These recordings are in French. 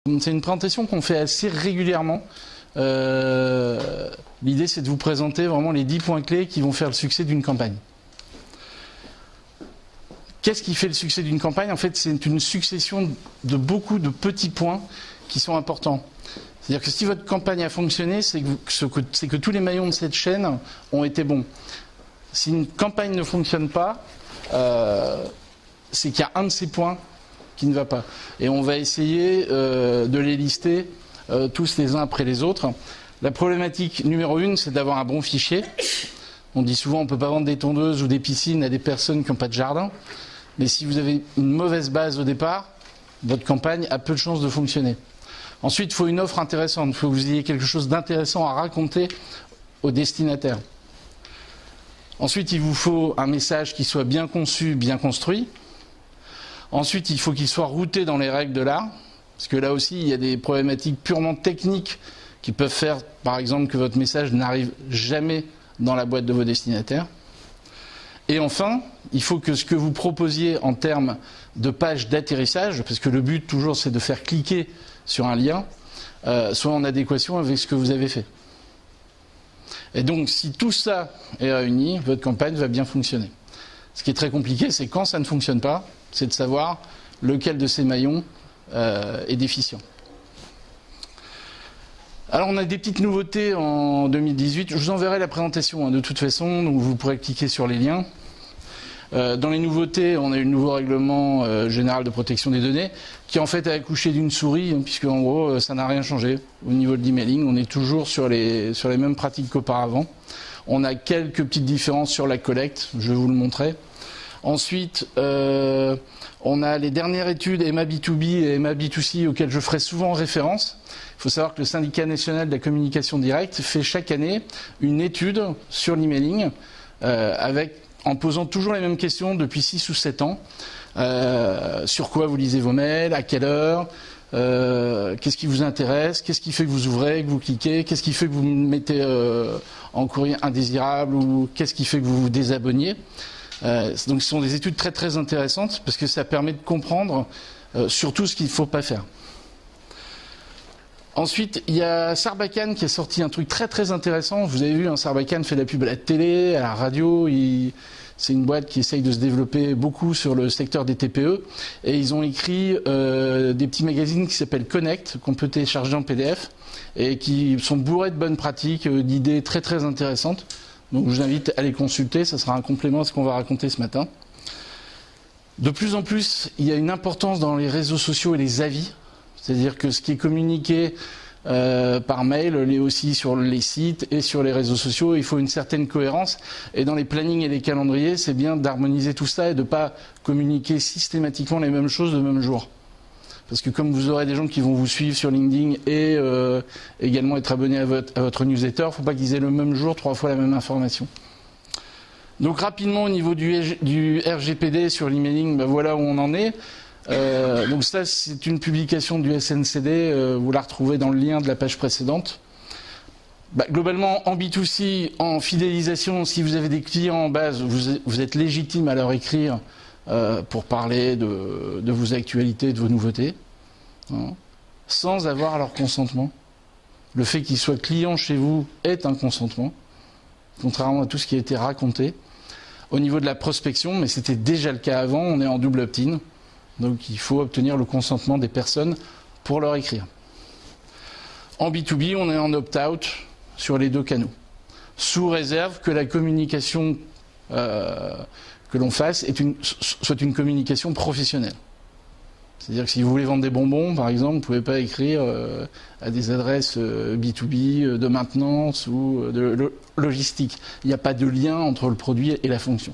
C'est une présentation qu'on fait assez régulièrement. L'idée, c'est de vous présenter vraiment les 10 points clés qui vont faire le succès d'une campagne. Qu'est-ce qui fait le succès d'une campagne? En fait, c'est une succession de beaucoup de petits points qui sont importants. C'est-à-dire que si votre campagne a fonctionné, c'est que tous les maillons de cette chaîne ont été bons. Si une campagne ne fonctionne pas, c'est qu'il y a un de ces points qui ne va pas. Et on va essayer de les lister tous les uns après les autres. La problématique numéro 1, c'est d'avoir un bon fichier. On dit souvent on ne peut pas vendre des tondeuses ou des piscines à des personnes qui n'ont pas de jardin. Mais si vous avez une mauvaise base au départ, votre campagne a peu de chances de fonctionner. Ensuite, il faut une offre intéressante. Il faut que vous ayez quelque chose d'intéressant à raconter au destinataire. Ensuite, il vous faut un message qui soit bien conçu, bien construit. Ensuite, il faut qu'il soit routé dans les règles de l'art. Parce que là aussi, il y a des problématiques purement techniques qui peuvent faire, par exemple, que votre message n'arrive jamais dans la boîte de vos destinataires. Et enfin, il faut que ce que vous proposiez en termes de page d'atterrissage, parce que le but toujours c'est de faire cliquer sur un lien, soit en adéquation avec ce que vous avez fait. Et donc, si tout ça est réuni, votre campagne va bien fonctionner. Ce qui est très compliqué, c'est quand ça ne fonctionne pas, c'est de savoir lequel de ces maillons est déficient. Alors on a des petites nouveautés en 2018, je vous enverrai la présentation de toute façon, donc vous pourrez cliquer sur les liens. Dans les nouveautés, on a eu le nouveau règlement général de protection des données, qui en fait a accouché d'une souris, puisque en gros ça n'a rien changé au niveau de l'emailing, on est toujours sur les mêmes pratiques qu'auparavant. On a quelques petites différences sur la collecte, je vais vous le montrer. Ensuite, on a les dernières études EMA B2B et EMA B2C auxquelles je ferai souvent référence. Il faut savoir que le syndicat national de la communication directe fait chaque année une étude sur l'emailing en posant toujours les mêmes questions depuis 6 ou 7 ans. Sur quoi vous lisez vos mails, à quelle heure, qu'est-ce qui vous intéresse, qu'est-ce qui fait que vous ouvrez, que vous cliquez, qu'est-ce qui fait que vous mettez en courrier indésirable ou qu'est-ce qui fait que vous vous désabonniez. Donc ce sont des études très très intéressantes parce que ça permet de comprendre surtout ce qu'il ne faut pas faire. Ensuite, il y a Sarbacane qui a sorti un truc très très intéressant. Vous avez vu, Sarbacane fait de la pub à la télé, à la radio. C'est une boîte qui essaye de se développer beaucoup sur le secteur des TPE. Et ils ont écrit des petits magazines qui s'appellent Connect, qu'on peut télécharger en PDF, et qui sont bourrés de bonnes pratiques, d'idées très très intéressantes. Donc je vous invite à les consulter, ça sera un complément à ce qu'on va raconter ce matin. De plus en plus, il y a une importance dans les réseaux sociaux et les avis. C'est-à-dire que ce qui est communiqué par mail l'est aussi sur les sites et sur les réseaux sociaux. Il faut une certaine cohérence. Et dans les plannings et les calendriers, c'est bien d'harmoniser tout ça et de ne pas communiquer systématiquement les mêmes choses le même jour. Parce que comme vous aurez des gens qui vont vous suivre sur LinkedIn et également être abonnés à votre newsletter, il ne faut pas qu'ils aient le même jour 3 fois la même information. Donc rapidement au niveau du RGPD sur l'emailing, voilà où on en est. Donc ça c'est une publication du SNCD, vous la retrouvez dans le lien de la page précédente. Globalement en B2C, en fidélisation, si vous avez des clients en base, vous êtes légitime à leur écrire pour parler de vos actualités, de vos nouveautés, sans avoir leur consentement. Le fait qu'ils soient clients chez vous est un consentement, contrairement à tout ce qui a été raconté. Au niveau de la prospection, mais c'était déjà le cas avant, on est en double opt-in. Donc il faut obtenir le consentement des personnes pour leur écrire. En B2B, on est en opt-out sur les 2 canaux, sous réserve que la communication que l'on fasse soit une communication professionnelle. C'est-à-dire que si vous voulez vendre des bonbons, par exemple, vous ne pouvez pas écrire à des adresses B2B de maintenance ou de logistique. Il n'y a pas de lien entre le produit et la fonction.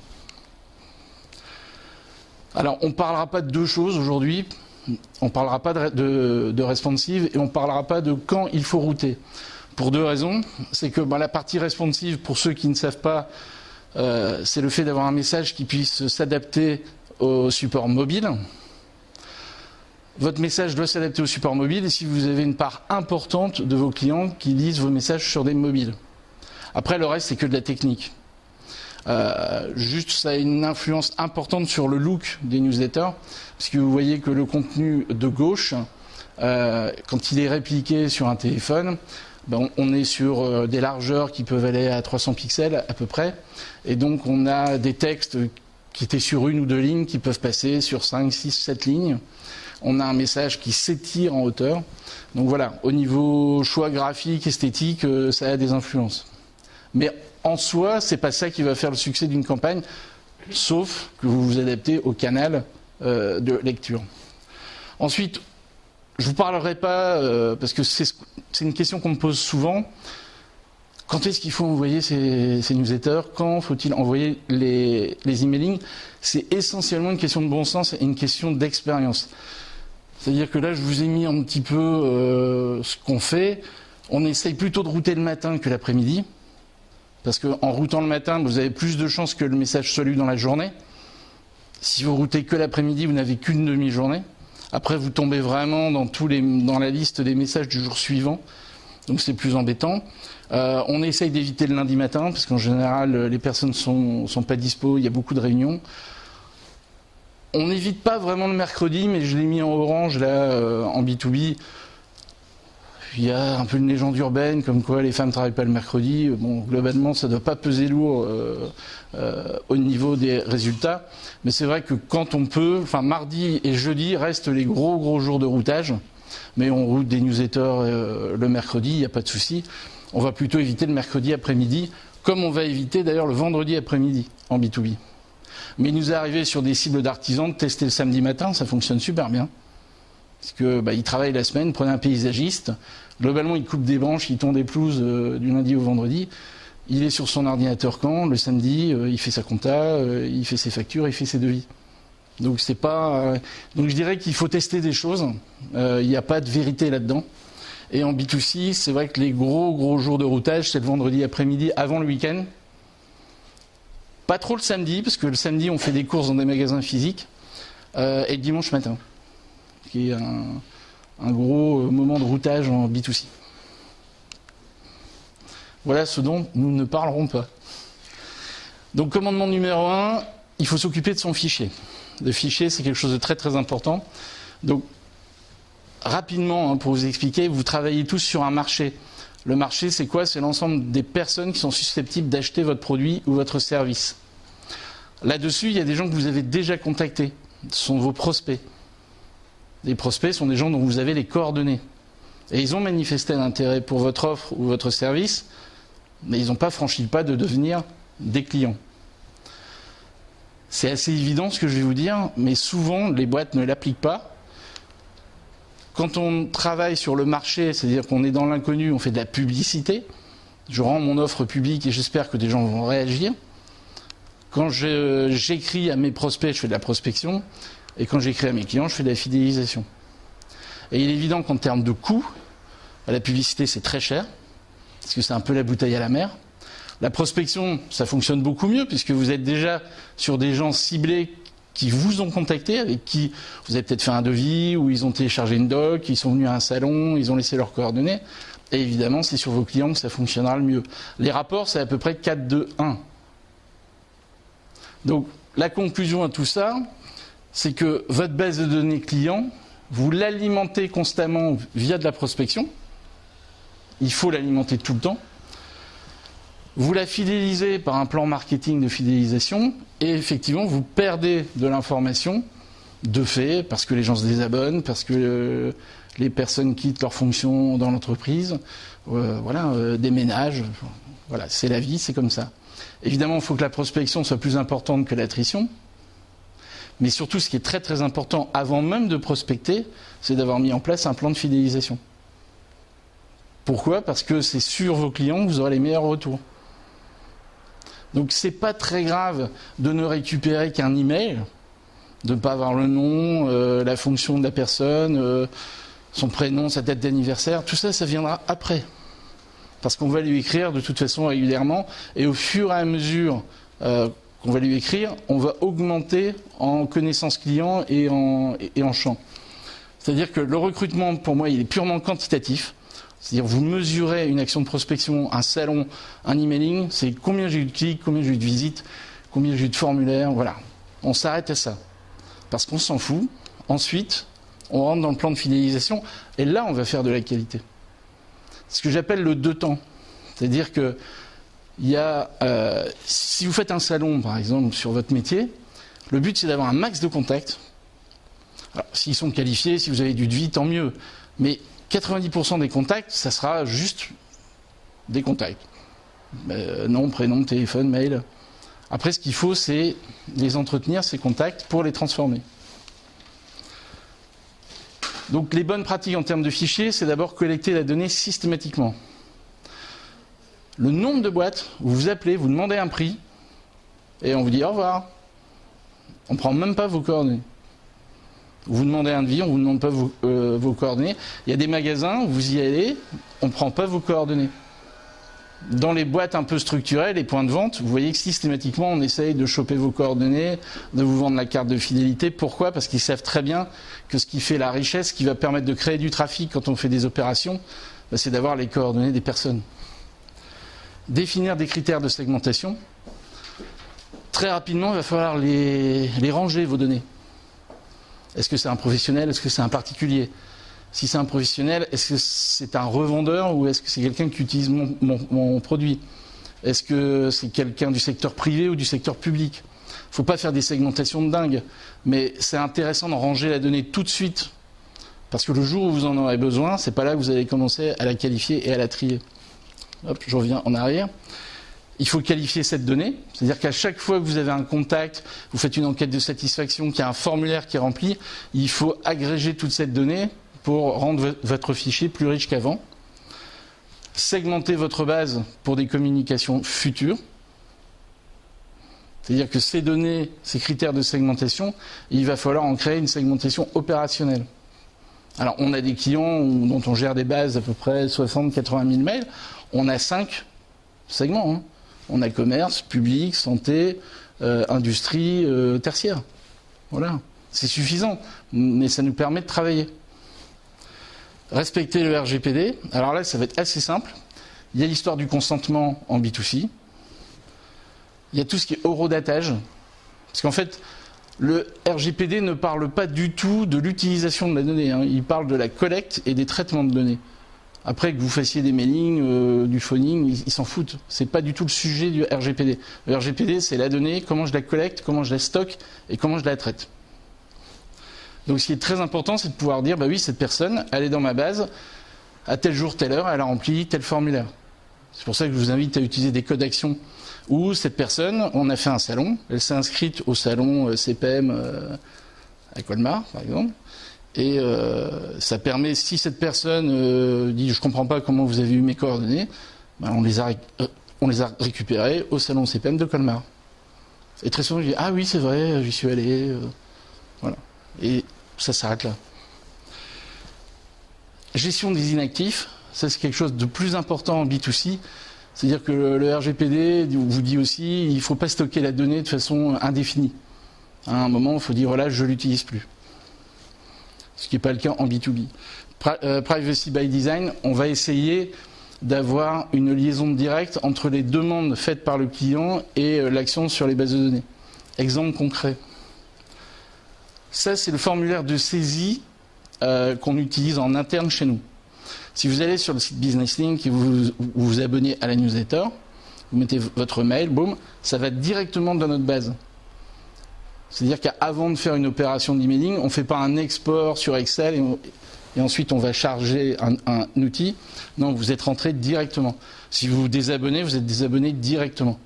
Alors, on ne parlera pas de 2 choses aujourd'hui. On ne parlera pas de responsive et on ne parlera pas de quand il faut router. Pour 2 raisons. C'est que la partie responsive, pour ceux qui ne savent pas, c'est le fait d'avoir un message qui puisse s'adapter au support mobile. Votre message doit s'adapter au support mobile et si vous avez une part importante de vos clients qui lisent vos messages sur des mobiles. Après, le reste, c'est que de la technique. Juste, ça a une influence importante sur le look des newsletters, parce que vous voyez que le contenu de gauche quand il est répliqué sur un téléphone, ben on est sur des largeurs qui peuvent aller à 300 pixels à peu près, et donc on a des textes qui étaient sur 1 ou 2 lignes qui peuvent passer sur 5, 6, 7 lignes. On a un message qui s'étire en hauteur. Donc voilà, au niveau choix graphique, esthétique, ça a des influences. Mais en soi, c'est pas ça qui va faire le succès d'une campagne, sauf que vous vous adaptez au canal de lecture. Ensuite, je vous parlerai pas, parce que c'est une question qu'on me pose souvent, quand est-ce qu'il faut envoyer ces newsletters? Quand faut-il envoyer les emailing? C'est essentiellement une question de bon sens et une question d'expérience. C'est-à-dire que là, je vous ai mis un petit peu ce qu'on fait. On essaye plutôt de router le matin que l'après-midi, parce qu'en routant le matin, vous avez plus de chances que le message soit lu dans la journée. Si vous routez que l'après-midi, vous n'avez qu'une demi-journée. Après, vous tombez vraiment dans la liste des messages du jour suivant. Donc c'est plus embêtant. On essaye d'éviter le lundi matin, parce qu'en général, les personnes sont pas dispo, il y a beaucoup de réunions. On n'évite pas vraiment le mercredi, mais je l'ai mis en orange, là, en B2B. Il y a un peu une légende urbaine, comme quoi les femmes ne travaillent pas le mercredi. Bon, globalement, ça ne doit pas peser lourd au niveau des résultats. Mais c'est vrai que quand on peut, enfin mardi et jeudi restent les gros jours de routage. Mais on route des newsletters le mercredi, il n'y a pas de souci. On va plutôt éviter le mercredi après-midi, comme on va éviter d'ailleurs le vendredi après-midi en B2B. Mais il nous est arrivé sur des cibles d'artisans de tester le samedi matin, ça fonctionne super bien. Parce que ils travaillent la semaine, prenez un paysagiste, globalement il coupe des branches, il tond des pelouses du lundi au vendredi. Il est sur son ordinateur quand? Le samedi, il fait sa compta, il fait ses factures, il fait ses devis. Donc c'est pas. Donc je dirais qu'il faut tester des choses. Il n'y a pas de vérité là-dedans. Et en B2C, c'est vrai que les gros jours de routage, c'est le vendredi après-midi avant le week-end. Pas trop le samedi, parce que le samedi on fait des courses dans des magasins physiques. Et le dimanche matin, qui est un gros moment de routage en B2C. Voilà ce dont nous ne parlerons pas. Donc commandement numéro 1, il faut s'occuper de son fichier. Le fichier, c'est quelque chose de très important. Donc, rapidement, pour vous expliquer, vous travaillez tous sur un marché. Le marché, c'est quoi? C'est l'ensemble des personnes qui sont susceptibles d'acheter votre produit ou votre service. Là-dessus, il y a des gens que vous avez déjà contactés. Ce sont vos prospects. Les prospects sont des gens dont vous avez les coordonnées. Et ils ont manifesté un intérêt pour votre offre ou votre service, mais ils n'ont pas franchi le pas de devenir des clients. C'est assez évident ce que je vais vous dire, mais souvent les boîtes ne l'appliquent pas. Quand on travaille sur le marché, c'est-à-dire qu'on est dans l'inconnu, on fait de la publicité. Je rends mon offre publique et j'espère que des gens vont réagir. Quand j'écris à mes prospects, je fais de la prospection. Et quand j'écris à mes clients, je fais de la fidélisation. Et il est évident qu'en termes de coût, la publicité c'est très cher, parce que c'est un peu la bouteille à la mer. La prospection, ça fonctionne beaucoup mieux, puisque vous êtes déjà sur des gens ciblés qui vous ont contacté, avec qui vous avez peut-être fait un devis, ou ils ont téléchargé une doc, ils sont venus à un salon, ils ont laissé leurs coordonnées. Et évidemment, c'est sur vos clients que ça fonctionnera le mieux. Les rapports, c'est à peu près 4-2-1. Donc, la conclusion à tout ça, c'est que votre base de données client, vous l'alimentez constamment via de la prospection. Il faut l'alimenter tout le temps. Vous la fidélisez par un plan marketing de fidélisation et effectivement, vous perdez de l'information de fait parce que les gens se désabonnent, parce que les personnes quittent leurs fonctions dans l'entreprise, déménagent. Voilà, c'est la vie, c'est comme ça. Évidemment, il faut que la prospection soit plus importante que l'attrition. Mais surtout, ce qui est très important avant même de prospecter, c'est d'avoir mis en place un plan de fidélisation. Pourquoi? Parce que c'est sur vos clients que vous aurez les meilleurs retours. Donc c'est pas très grave de ne récupérer qu'un email, de ne pas avoir le nom, la fonction de la personne, son prénom, sa date d'anniversaire, tout ça, ça viendra après. Parce qu'on va lui écrire de toute façon régulièrement, et au fur et à mesure qu'on va lui écrire, on va augmenter en connaissance client et en champ. C'est-à-dire que le recrutement, pour moi, il est purement quantitatif. C'est-à-dire vous mesurez une action de prospection, un salon, un emailing, c'est combien j'ai eu de clics, combien j'ai eu de visites, combien j'ai eu de formulaires, voilà. On s'arrête à ça. Parce qu'on s'en fout. Ensuite, on rentre dans le plan de fidélisation, et là, on va faire de la qualité. Ce que j'appelle le deux temps. C'est-à-dire que si vous faites un salon, par exemple, sur votre métier, le but, c'est d'avoir un max de contacts. Alors, s'ils sont qualifiés, si vous avez du devis, tant mieux. Mais 90% des contacts, ça sera juste des contacts. Nom, prénom, téléphone, mail. Après, ce qu'il faut, c'est les entretenir, ces contacts, pour les transformer. Donc, les bonnes pratiques en termes de fichiers, c'est d'abord collecter la donnée systématiquement. Le nombre de boîtes, vous vous appelez, vous demandez un prix, et on vous dit au revoir. On ne prend même pas vos coordonnées. Vous demandez un devis, on ne vous demande pas vos coordonnées. Il y a des magasins, vous y allez, on ne prend pas vos coordonnées. Dans les boîtes un peu structurées, les points de vente, vous voyez que systématiquement, on essaye de choper vos coordonnées, de vous vendre la carte de fidélité. Pourquoi ? Parce qu'ils savent très bien que ce qui fait la richesse, ce qui va permettre de créer du trafic quand on fait des opérations, c'est d'avoir les coordonnées des personnes. Définir des critères de segmentation. Très rapidement, il va falloir les ranger, vos données. Est-ce que c'est un professionnel ? Est-ce que c'est un particulier ? Si c'est un professionnel, est-ce que c'est un revendeur ou est-ce que c'est quelqu'un qui utilise mon produit ? Est-ce que c'est quelqu'un du secteur privé ou du secteur public ? Il ne faut pas faire des segmentations de dingue, mais c'est intéressant de ranger la donnée tout de suite, parce que le jour où vous en aurez besoin, c'est pas là que vous allez commencer à la qualifier et à la trier. Hop, je reviens en arrière. Il faut qualifier cette donnée, c'est-à-dire qu'à chaque fois que vous avez un contact, vous faites une enquête de satisfaction, qu'il y a un formulaire qui est rempli, il faut agréger toute cette donnée pour rendre votre fichier plus riche qu'avant. Segmenter votre base pour des communications futures. C'est-à-dire que ces données, ces critères de segmentation, il va falloir en créer une segmentation opérationnelle. Alors, on a des clients dont on gère des bases à peu près 60-80 000 mails. On a 5 segments. Hein. On a commerce, public, santé, industrie, tertiaire. Voilà. C'est suffisant, mais ça nous permet de travailler. Respecter le RGPD. Alors là, ça va être assez simple. Il y a l'histoire du consentement en B2C. Il y a tout ce qui est horodatage. Parce qu'en fait, le RGPD ne parle pas du tout de l'utilisation de la donnée. Hein. Il parle de la collecte et des traitements de données. Après, que vous fassiez des mailings, du phoning, ils s'en foutent. C'est pas du tout le sujet du RGPD. Le RGPD, c'est la donnée, comment je la collecte, comment je la stocke et comment je la traite. Donc ce qui est très important, c'est de pouvoir dire, bah oui, cette personne, elle est dans ma base, à tel jour, telle heure, elle a rempli tel formulaire. C'est pour ça que je vous invite à utiliser des codes d'action. Ou cette personne, on a fait un salon, elle s'est inscrite au salon CPM à Colmar, par exemple. Et ça permet, si cette personne dit « je ne comprends pas comment vous avez eu mes coordonnées ben, », on les a récupérées au salon CPM de Colmar. Et très souvent, je dis « ah oui, c'est vrai, j'y suis allé voilà. Et ça s'arrête là. Gestion des inactifs, ça c'est quelque chose de plus important en B2C. C'est-à-dire que le RGPD vous dit aussi il ne faut pas stocker la donnée de façon indéfinie. À un moment, il faut dire voilà, je ne l'utilise plus. Ce qui n'est pas le cas en B2B. Privacy by design, on va essayer d'avoir une liaison directe entre les demandes faites par le client et l'action sur les bases de données. Exemple concret. Ça, c'est le formulaire de saisie qu'on utilise en interne chez nous. Si vous allez sur le site BusinessLink et vous vous abonnez à la newsletter, vous mettez votre mail, boum, ça va directement dans notre base. C'est-à-dire qu'avant de faire une opération d'emailing, on ne fait pas un export sur Excel et ensuite on va charger un outil. Non, vous êtes rentré directement. Si vous vous désabonnez, vous êtes désabonné directement.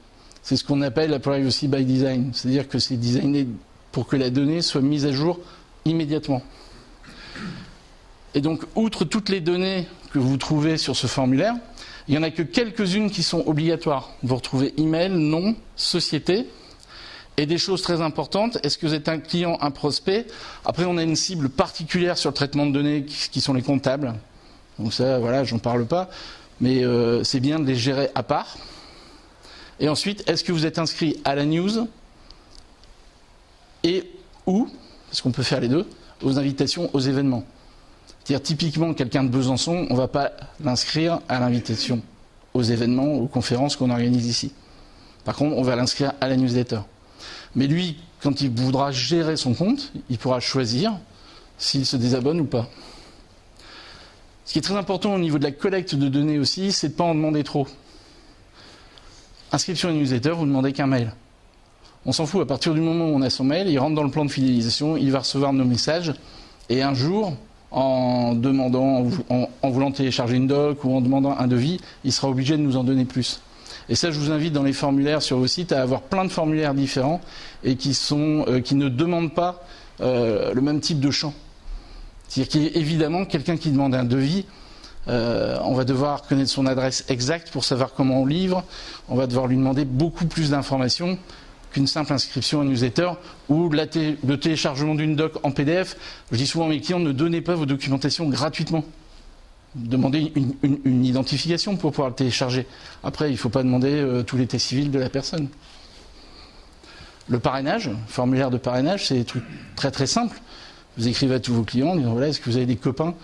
C'est ce qu'on appelle la privacy by design. C'est-à-dire que c'est designé pour que la donnée soit mise à jour immédiatement. Et donc, outre toutes les données que vous trouvez sur ce formulaire, il n'y en a que quelques-unes qui sont obligatoires. Vous retrouvez email, nom, société, et des choses très importantes. Est-ce que vous êtes un client, un prospect ? Après, on a une cible particulière sur le traitement de données qui sont les comptables. Donc ça, voilà, j'en parle pas. Mais c'est bien de les gérer à part. Et ensuite, est-ce que vous êtes inscrit à la news et ou, parce qu'on peut faire les deux, aux invitations aux événements. C'est-à-dire typiquement quelqu'un de Besançon, on ne va pas l'inscrire à l'invitation aux événements, aux conférences qu'on organise ici. Par contre, on va l'inscrire à la newsletter. Mais lui, quand il voudra gérer son compte, il pourra choisir s'il se désabonne ou pas. Ce qui est très important au niveau de la collecte de données aussi, c'est de ne pas en demander trop. Inscription à une newsletter, vous ne demandez qu'un mail. On s'en fout, à partir du moment où on a son mail, il rentre dans le plan de fidélisation, il va recevoir nos messages, et un jour, en demandant, en voulant télécharger une doc ou en demandant un devis, il sera obligé de nous en donner plus. Et ça, je vous invite dans les formulaires sur vos sites à avoir plein de formulaires différents et qui ne demandent pas le même type de champ. C'est-à-dire qu'évidemment, quelqu'un qui demande un devis, on va devoir connaître son adresse exacte pour savoir comment on livre. On va devoir lui demander beaucoup plus d'informations qu'une simple inscription à une newsletter ou le téléchargement d'une doc en PDF. Je dis souvent à mes clients, ne donnez pas vos documentations gratuitement. Demandez une identification pour pouvoir le télécharger. Après, il ne faut pas demander tout l'état civil de la personne. Le parrainage, le formulaire de parrainage, c'est des trucs très très simples. Vous écrivez à tous vos clients en disant voilà, est-ce que vous avez des copains,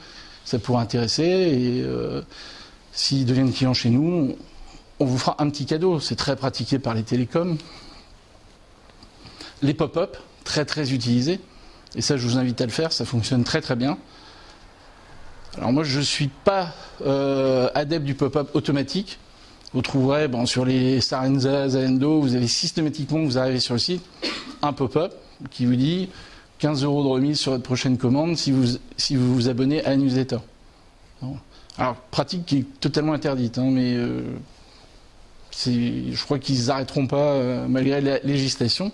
ça pourrait intéresser, et s'ils deviennent clients chez nous, on vous fera un petit cadeau. C'est très pratiqué par les télécoms. Les pop-up, très très utilisés, et ça je vous invite à le faire, ça fonctionne très très bien. Alors moi je ne suis pas adepte du pop-up automatique. Vous trouverez sur les Sarenza, Zalando, vous avez systématiquement, vous arrivez sur le site, un pop-up qui vous dit 15 € de remise sur votre prochaine commande si vous vous abonnez à la newsletter. Alors pratique qui est totalement interdite, mais je crois qu'ils n'arrêteront pas malgré la législation.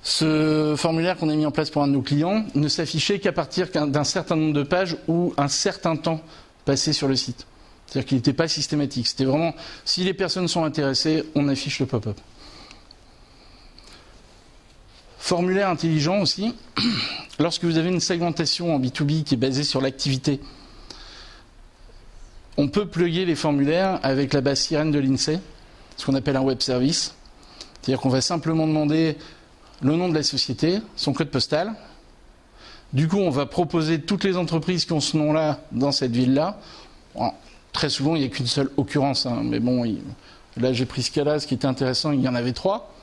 Ce formulaire qu'on a mis en place pour un de nos clients ne s'affichait qu'à partir d'un certain nombre de pages ou un certain temps passé sur le site. C'est-à-dire qu'il n'était pas systématique. C'était vraiment, si les personnes sont intéressées, on affiche le pop-up. Formulaire intelligent aussi. Lorsque vous avez une segmentation en B2B qui est basée sur l'activité, on peut plugger les formulaires avec la base sirène de l'INSEE, ce qu'on appelle un web service. C'est-à-dire qu'on va simplement demander le nom de la société, son code postal. Du coup, on va proposer toutes les entreprises qui ont ce nom-là dans cette ville-là. Bon, très souvent, il n'y a qu'une seule occurrence, mais bon, là j'ai pris ce cas-là, ce qui était intéressant, il y en avait 3.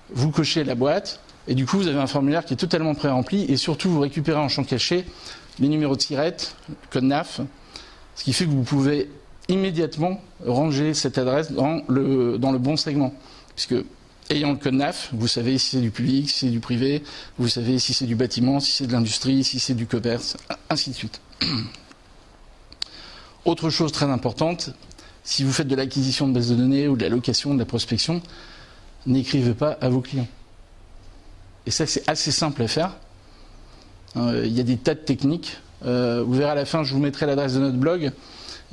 Vous cochez la boîte, et du coup, vous avez un formulaire qui est totalement pré-rempli, et surtout, vous récupérez en champ caché les numéros de SIRET, code NAF, ce qui fait que vous pouvez immédiatement ranger cette adresse dans le bon segment, puisque ayant le code NAF, vous savez si c'est du public, si c'est du privé, vous savez si c'est du bâtiment, si c'est de l'industrie, si c'est du commerce, ainsi de suite. Autre chose très importante, si vous faites de l'acquisition de bases de données ou de la location, de la prospection, n'écrivez pas à vos clients. Et ça, c'est assez simple à faire. Il y a des tas de techniques. Vous verrez à la fin, je vous mettrai l'adresse de notre blog.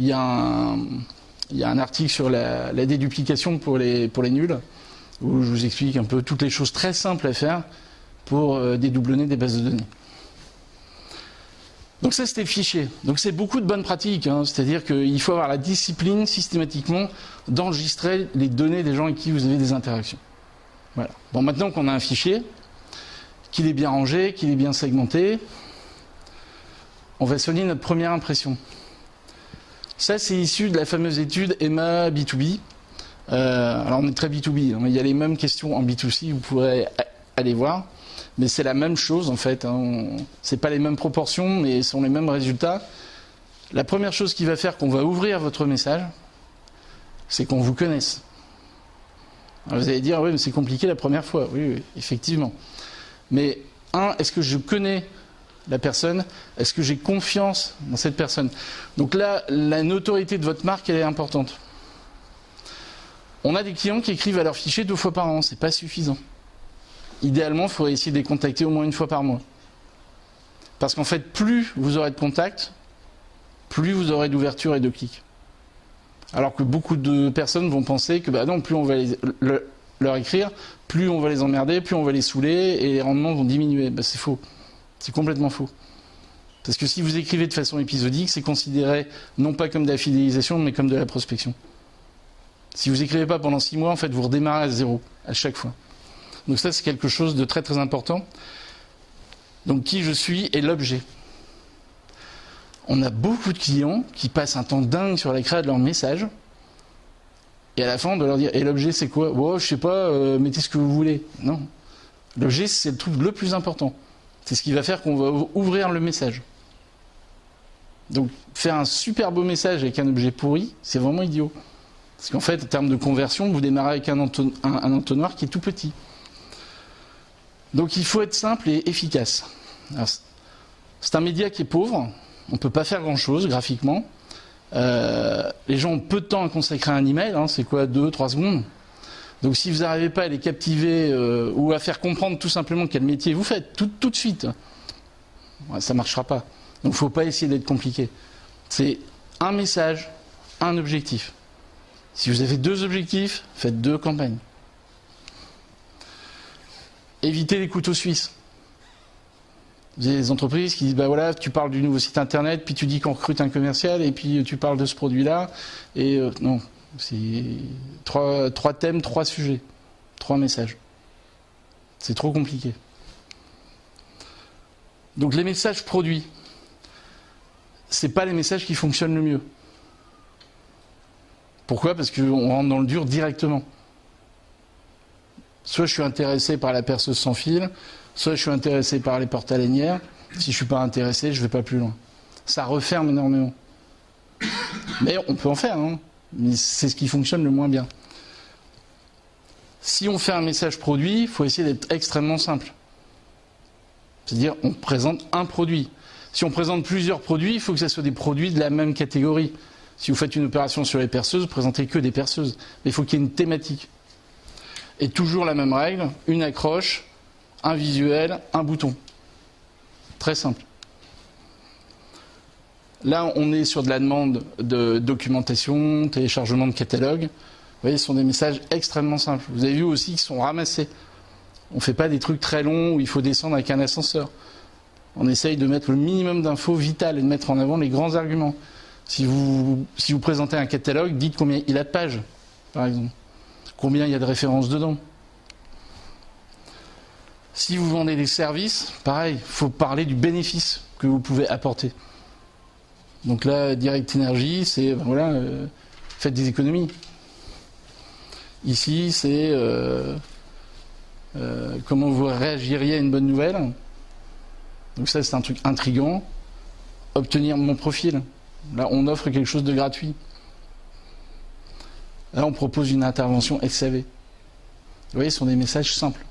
Il y a un article sur la déduplication pour les nuls, où je vous explique un peu toutes les choses très simples à faire pour dédoublonner des bases de données. Donc ça, c'était le fichier. Donc c'est beaucoup de bonnes pratiques, c'est-à-dire qu'il faut avoir la discipline systématiquement d'enregistrer les données des gens avec qui vous avez des interactions. Voilà. Bon, maintenant qu'on a un fichier, qu'il est bien rangé, qu'il est bien segmenté, on va soigner notre première impression. Ça, c'est issu de la fameuse étude EMA B2B. Alors on est très B2B, mais il y a les mêmes questions en B2C, vous pourrez aller voir. Mais c'est la même chose en fait. C'est pas les mêmes proportions, mais ce sont les mêmes résultats. La première chose qui va faire qu'on va ouvrir votre message, c'est qu'on vous connaisse. Alors vous allez dire, oui, mais c'est compliqué la première fois. Oui, effectivement. Mais est-ce que je connais la personne? Est-ce que j'ai confiance dans cette personne? Donc là, la notoriété de votre marque, elle est importante. On a des clients qui écrivent à leur fichier 2 fois par an, c'est pas suffisant. Idéalement, il faudrait essayer de les contacter au moins 1 fois par mois. Parce qu'en fait, plus vous aurez de contacts, plus vous aurez d'ouverture et de clics. Alors que beaucoup de personnes vont penser que non, plus on va leur écrire, plus on va les emmerder, plus on va les saouler et les rendements vont diminuer. C'est faux. C'est complètement faux. Parce que si vous écrivez de façon épisodique, c'est considéré non pas comme de la fidélisation, mais comme de la prospection. Si vous n'écrivez pas pendant 6 mois, en fait, vous redémarrez à 0 à chaque fois. Donc ça, c'est quelque chose de très très important. Donc qui je suis et l'objet. On a beaucoup de clients qui passent un temps dingue sur la création de leur message. Et à la fin, on doit leur dire, et l'objet c'est quoi? Je sais pas, mettez ce que vous voulez. Non. L'objet, c'est le truc le plus important. C'est ce qui va faire qu'on va ouvrir le message. Donc faire un super beau message avec un objet pourri, c'est vraiment idiot. Parce qu'en fait, en termes de conversion, vous démarrez avec un entonnoir qui est tout petit. Donc il faut être simple et efficace. Alors, c'est un média qui est pauvre, on ne peut pas faire grand-chose graphiquement. Les gens ont peu de temps à consacrer à un email, hein, c'est quoi, 2-3 secondes. Donc si vous n'arrivez pas à les captiver ou à faire comprendre tout simplement quel métier vous faites, tout de suite, ça ne marchera pas. Donc il ne faut pas essayer d'être compliqué. C'est un message, un objectif. Si vous avez 2 objectifs, faites 2 campagnes. Évitez les couteaux suisses. Vous avez des entreprises qui disent, bah voilà, tu parles du nouveau site internet, puis tu dis qu'on recrute un commercial, et puis tu parles de ce produit-là. Et non, c'est 3 thèmes, 3 sujets, 3 messages. C'est trop compliqué. Donc les messages produits, c'est pas les messages qui fonctionnent le mieux. Pourquoi ? Parce qu'on rentre dans le dur directement. Soit je suis intéressé par la perceuse sans fil, soit je suis intéressé par les portes à lanière. Si je ne suis pas intéressé, je ne vais pas plus loin. Ça referme énormément. Mais on peut en faire, hein. Mais c'est ce qui fonctionne le moins bien. Si on fait un message produit, il faut essayer d'être extrêmement simple. C'est-à-dire, on présente un produit. Si on présente plusieurs produits, il faut que ce soit des produits de la même catégorie. Si vous faites une opération sur les perceuses, vous ne présentez que des perceuses. Mais il faut qu'il y ait une thématique. Et toujours la même règle, une accroche, un visuel, un bouton. Très simple. Là, on est sur de la demande de documentation, téléchargement de catalogue. Vous voyez, ce sont des messages extrêmement simples. Vous avez vu aussi qu'ils sont ramassés. On ne fait pas des trucs très longs où il faut descendre avec un ascenseur. On essaye de mettre le minimum d'infos vitales et de mettre en avant les grands arguments. Si vous présentez un catalogue, dites combien il a de pages, par exemple. Combien il y a de références dedans. Si vous vendez des services, pareil, il faut parler du bénéfice que vous pouvez apporter. Donc là, Direct Energy, c'est, voilà, faites des économies. Ici, c'est comment vous réagiriez à une bonne nouvelle. Donc ça, c'est un truc intriguant. Obtenir mon profil. Là, on offre quelque chose de gratuit. Là, on propose une intervention SAV. Vous voyez, ce sont des messages simples.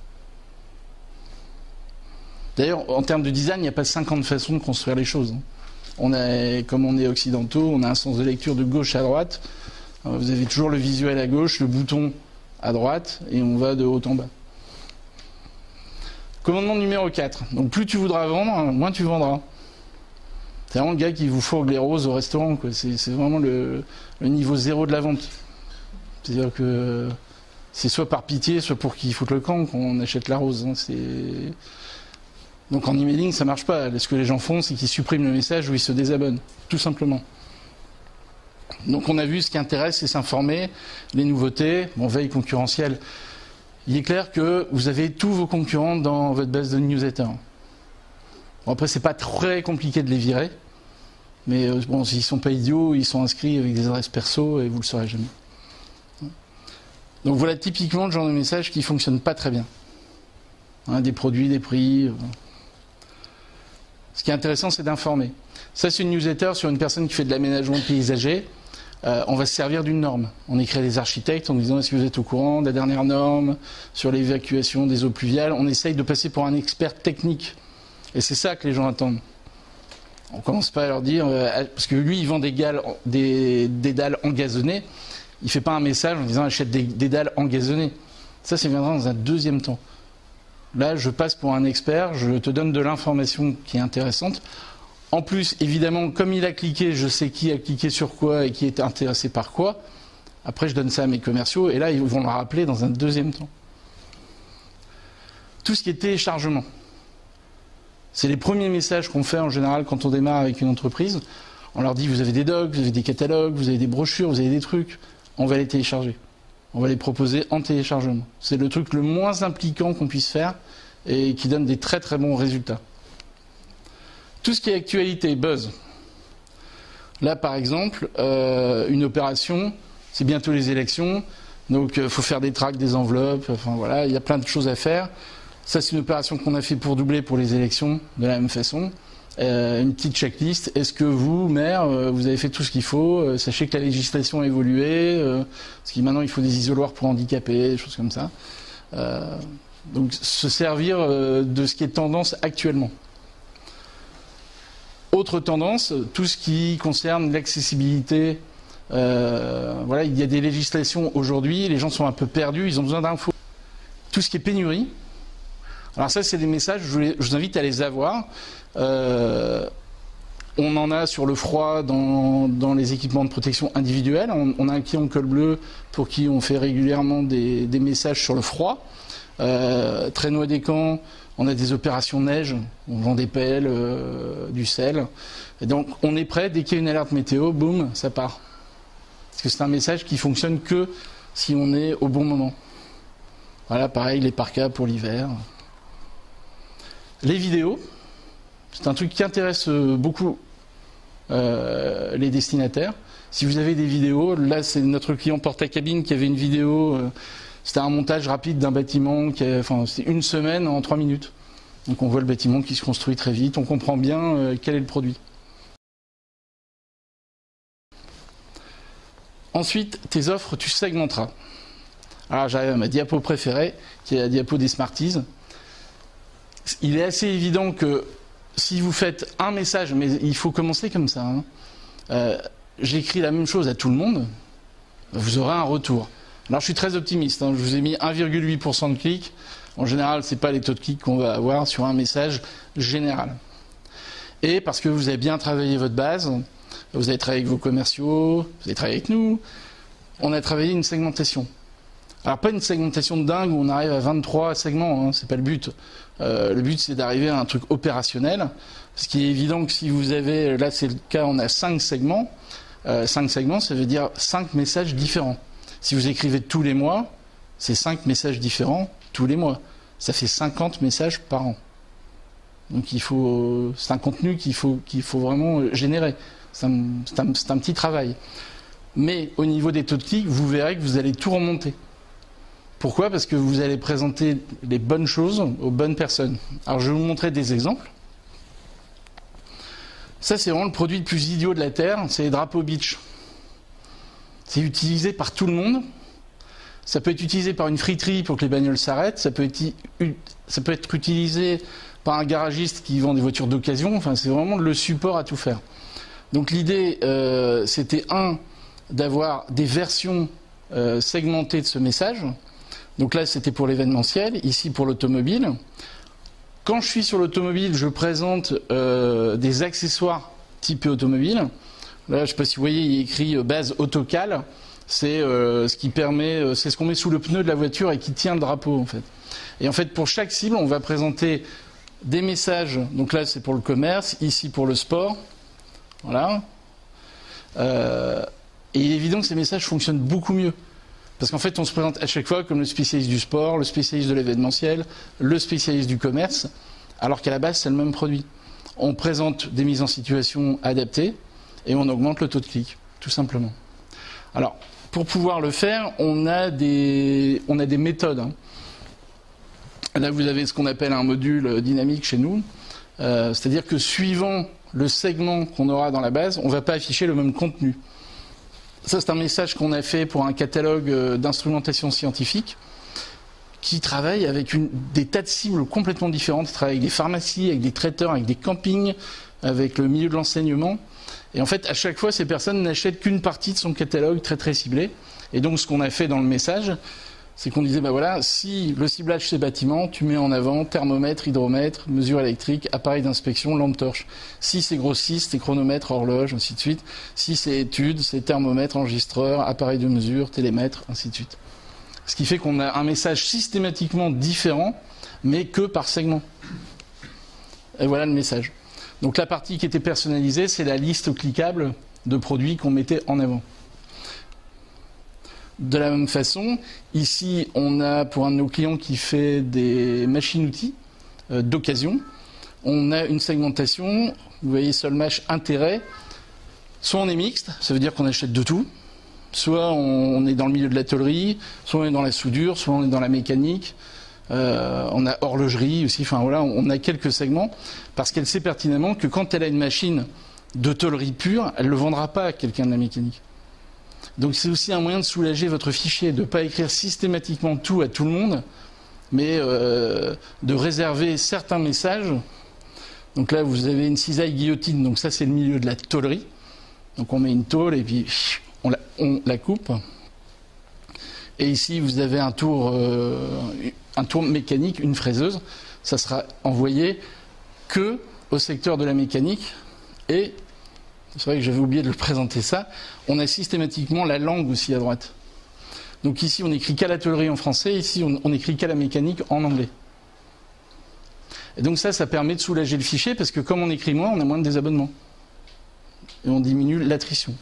D'ailleurs, en termes de design, il n'y a pas 50 façons de construire les choses. Comme on est occidentaux, on a un sens de lecture de gauche à droite. Vous avez toujours le visuel à gauche, le bouton à droite, et on va de haut en bas. Commandement numéro 4. Donc plus tu voudras vendre, moins tu vendras. C'est vraiment le gars qui vous fourgue les roses au restaurant, quoi. C'est vraiment le niveau zéro de la vente. C'est-à-dire que c'est soit par pitié, soit pour qu'ils foutent le camp qu'on achète la rose. Hein. Donc en emailing, ça marche pas. Ce que les gens font, c'est qu'ils suppriment le message ou ils se désabonnent, tout simplement. Donc on a vu ce qui intéresse, c'est s'informer, les nouveautés, veille concurrentielle. Il est clair que vous avez tous vos concurrents dans votre base de newsletter. Bon, après, c'est pas très compliqué de les virer, mais bon, s'ils sont pas idiots, ils sont inscrits avec des adresses perso et vous le saurez jamais. Donc voilà typiquement le genre de message qui fonctionne pas très bien. Hein, des produits, des prix. Ce qui est intéressant, c'est d'informer. Ça, c'est une newsletter sur une personne qui fait de l'aménagement paysager. On va se servir d'une norme. On écrit à des architectes en disant est-ce que vous êtes au courant de la dernière norme sur l'évacuation des eaux pluviales. On essaye de passer pour un expert technique. Et c'est ça que les gens attendent. On commence pas à leur dire parce que lui, il vend des dalles engazonnées. Il fait pas un message en disant achète des dalles engazonnées. Ça viendra dans un deuxième temps. Là, je passe pour un expert, je te donne de l'information qui est intéressante. En plus, évidemment, comme il a cliqué, je sais qui a cliqué sur quoi et qui est intéressé par quoi. Après, je donne ça à mes commerciaux et là, ils vont le rappeler dans un deuxième temps. Tout ce qui est téléchargement. C'est les premiers messages qu'on fait en général quand on démarre avec une entreprise. On leur dit, vous avez des docs, vous avez des catalogues, vous avez des brochures, vous avez des trucs. On va les télécharger. On va les proposer en téléchargement. C'est le truc le moins impliquant qu'on puisse faire et qui donne des très très bons résultats. Tout ce qui est actualité, buzz. Là, par exemple, une opération, c'est bientôt les élections, donc il faut faire des tracts, des enveloppes, enfin voilà, il y a plein de choses à faire. Ça, c'est une opération qu'on a fait pour doubler pour les élections, de la même façon. Une petite checklist. Est-ce que vous, maire, vous avez fait tout ce qu'il faut? Sachez que la législation a évolué, parce que maintenant il faut des isoloirs pour handicapés, des choses comme ça. Donc se servir de ce qui est tendance actuellement. Autre tendance, tout ce qui concerne l'accessibilité. Voilà, il y a des législations aujourd'hui, les gens sont un peu perdus, ils ont besoin d'infos. Tout ce qui est pénurie. Alors ça, c'est des messages, je vous invite à les avoir. On en a sur le froid dans les équipements de protection individuels. On a un client col bleu pour qui on fait régulièrement des messages sur le froid. Traîneau à des camps, on a des opérations neige, on vend des pelles, du sel. Et donc on est prêt, dès qu'il y a une alerte météo, boum, ça part. Parce que c'est un message qui fonctionne que si on est au bon moment. Voilà, pareil, les parkas pour l'hiver. Les vidéos, c'est un truc qui intéresse beaucoup les destinataires. Si vous avez des vidéos, là c'est notre client porte-à-cabine qui avait une vidéo, c'était un montage rapide d'un bâtiment, c'était une semaine en 3 minutes. Donc on voit le bâtiment qui se construit très vite, on comprend bien quel est le produit. Ensuite, tes offres, tu segmenteras. Alors j'arrive à ma diapo préférée, qui est la diapo des Smarties. Il est assez évident que si vous faites un message, mais il faut commencer comme ça, j'écris la même chose à tout le monde, vous aurez un retour. Alors je suis très optimiste, je vous ai mis 1,8% de clics. En général, ce n'est pas les taux de clics qu'on va avoir sur un message général. Et parce que vous avez bien travaillé votre base, vous avez travaillé avec vos commerciaux, vous avez travaillé avec nous, on a travaillé une segmentation. Alors pas une segmentation de dingue où on arrive à 23 segments, c'est pas le but. Le but c'est d'arriver à un truc opérationnel. Ce qui est évident que si vous avez, là c'est le cas, on a 5 segments. 5 segments, ça veut dire 5 messages différents. Si vous écrivez tous les mois, c'est 5 messages différents tous les mois. Ça fait 50 messages par an. Donc c'est un contenu qu'il faut vraiment générer. C'est un petit travail. Mais au niveau des taux de clics, vous verrez que vous allez tout remonter. Pourquoi? Parce que vous allez présenter les bonnes choses aux bonnes personnes. Alors je vais vous montrer des exemples. Ça c'est vraiment le produit le plus idiot de la Terre, c'est les drapeaux beach. C'est utilisé par tout le monde. Ça peut être utilisé par une friterie pour que les bagnoles s'arrêtent. Ça peut être utilisé par un garagiste qui vend des voitures d'occasion. Enfin, c'est vraiment le support à tout faire. Donc l'idée, c'était d'avoir des versions segmentées de ce message. Donc là, c'était pour l'événementiel, ici pour l'automobile. Quand je suis sur l'automobile, je présente des accessoires typés automobile. Là, je ne sais pas si vous voyez, il y a écrit base autocal. C'est ce qui permet, c'est ce qu'on met sous le pneu de la voiture et qui tient le drapeau en fait. Et en fait, pour chaque cible, on va présenter des messages. Donc là, c'est pour le commerce, ici pour le sport. Voilà. Et il est évident que ces messages fonctionnent beaucoup mieux. Parce qu'en fait, on se présente à chaque fois comme le spécialiste du sport, le spécialiste de l'événementiel, le spécialiste du commerce, alors qu'à la base, c'est le même produit. On présente des mises en situation adaptées et on augmente le taux de clic, tout simplement. Alors, pour pouvoir le faire, on a des méthodes. Là, vous avez ce qu'on appelle un module dynamique chez nous. C'est-à-dire que suivant le segment qu'on aura dans la base, on ne va pas afficher le même contenu. Ça, c'est un message qu'on a fait pour un catalogue d'instrumentation scientifique qui travaille avec des tas de cibles complètement différentes. Il travaille avec des pharmacies, avec des traiteurs, avec des campings, avec le milieu de l'enseignement. Et en fait, à chaque fois, ces personnes n'achètent qu'une partie de son catalogue très très ciblé. Et donc, ce qu'on a fait dans le message, c'est qu'on disait, voilà, si le ciblage c'est bâtiment, tu mets en avant thermomètre, hydromètre, mesure électrique, appareil d'inspection, lampe torche. Si c'est grossiste, c'est chronomètre, horloge, ainsi de suite. Si c'est études, c'est thermomètre, enregistreur, appareil de mesure, télémètre, ainsi de suite. Ce qui fait qu'on a un message systématiquement différent, mais que par segment. Et voilà le message. Donc la partie qui était personnalisée, c'est la liste cliquable de produits qu'on mettait en avant. De la même façon, ici, on a pour un de nos clients qui fait des machines-outils d'occasion, on a une segmentation, vous voyez Solmach intérêt, soit on est mixte, ça veut dire qu'on achète de tout, soit on est dans le milieu de la tôlerie, soit on est dans la soudure, soit on est dans la mécanique, On a horlogerie aussi, enfin voilà, on a quelques segments, parce qu'elle sait pertinemment que quand elle a une machine de tôlerie pure, elle ne le vendra pas à quelqu'un de la mécanique. Donc c'est aussi un moyen de soulager votre fichier, de ne pas écrire systématiquement tout à tout le monde, mais de réserver certains messages. Donc là, vous avez une cisaille guillotine, donc ça c'est le milieu de la tôlerie. Donc on met une tôle et puis on la coupe. Et ici, vous avez un tour mécanique, une fraiseuse. Ça sera envoyé que au secteur de la mécanique. Et c'est vrai que j'avais oublié de le présenter ça. On a systématiquement la langue aussi à droite. Donc ici, on écrit qu'à la tôlerie en français. Ici, on écrit qu'à la mécanique en anglais. Et donc ça permet de soulager le fichier parce que comme on écrit moins, on a moins de désabonnements. Et on diminue l'attrition.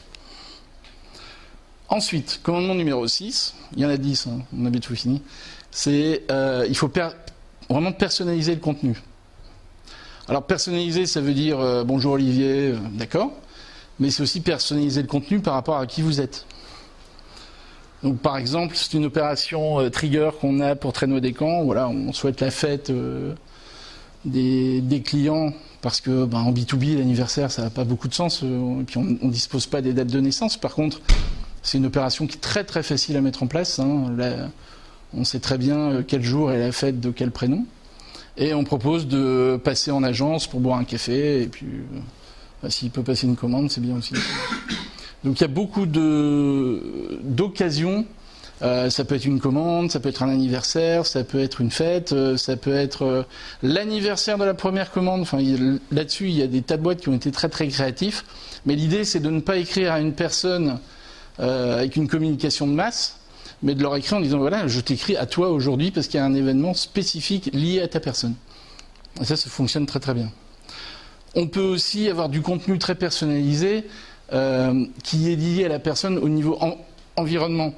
Ensuite, commandement numéro 6, il y en a 10, hein, on avait tout fini, c'est il faut vraiment personnaliser le contenu. Alors personnaliser, ça veut dire bonjour Olivier, d'accord, mais c'est aussi personnaliser le contenu par rapport à qui vous êtes. Donc par exemple, c'est une opération trigger qu'on a pour Traîneau des Camps, voilà, on souhaite la fête des clients, parce que en B2B, l'anniversaire, ça n'a pas beaucoup de sens, et puis on ne dispose pas des dates de naissance. Par contre, c'est une opération qui est très très facile à mettre en place. Hein. Là, on sait très bien quel jour est la fête de quel prénom. Et on propose de passer en agence pour boire un café. Et puis, s'il peut passer une commande, c'est bien aussi. Donc il y a beaucoup d'occasions. Ça peut être une commande, ça peut être un anniversaire, ça peut être une fête, ça peut être l'anniversaire de la première commande. Enfin, là-dessus, il y a des tas de boîtes qui ont été très très créatifs. Mais l'idée, c'est de ne pas écrire à une personne avec une communication de masse, mais de leur écrire en disant voilà, je t'écris à toi aujourd'hui parce qu'il y a un événement spécifique lié à ta personne. Et ça fonctionne très très bien. On peut aussi avoir du contenu très personnalisé qui est lié à la personne au niveau environnement.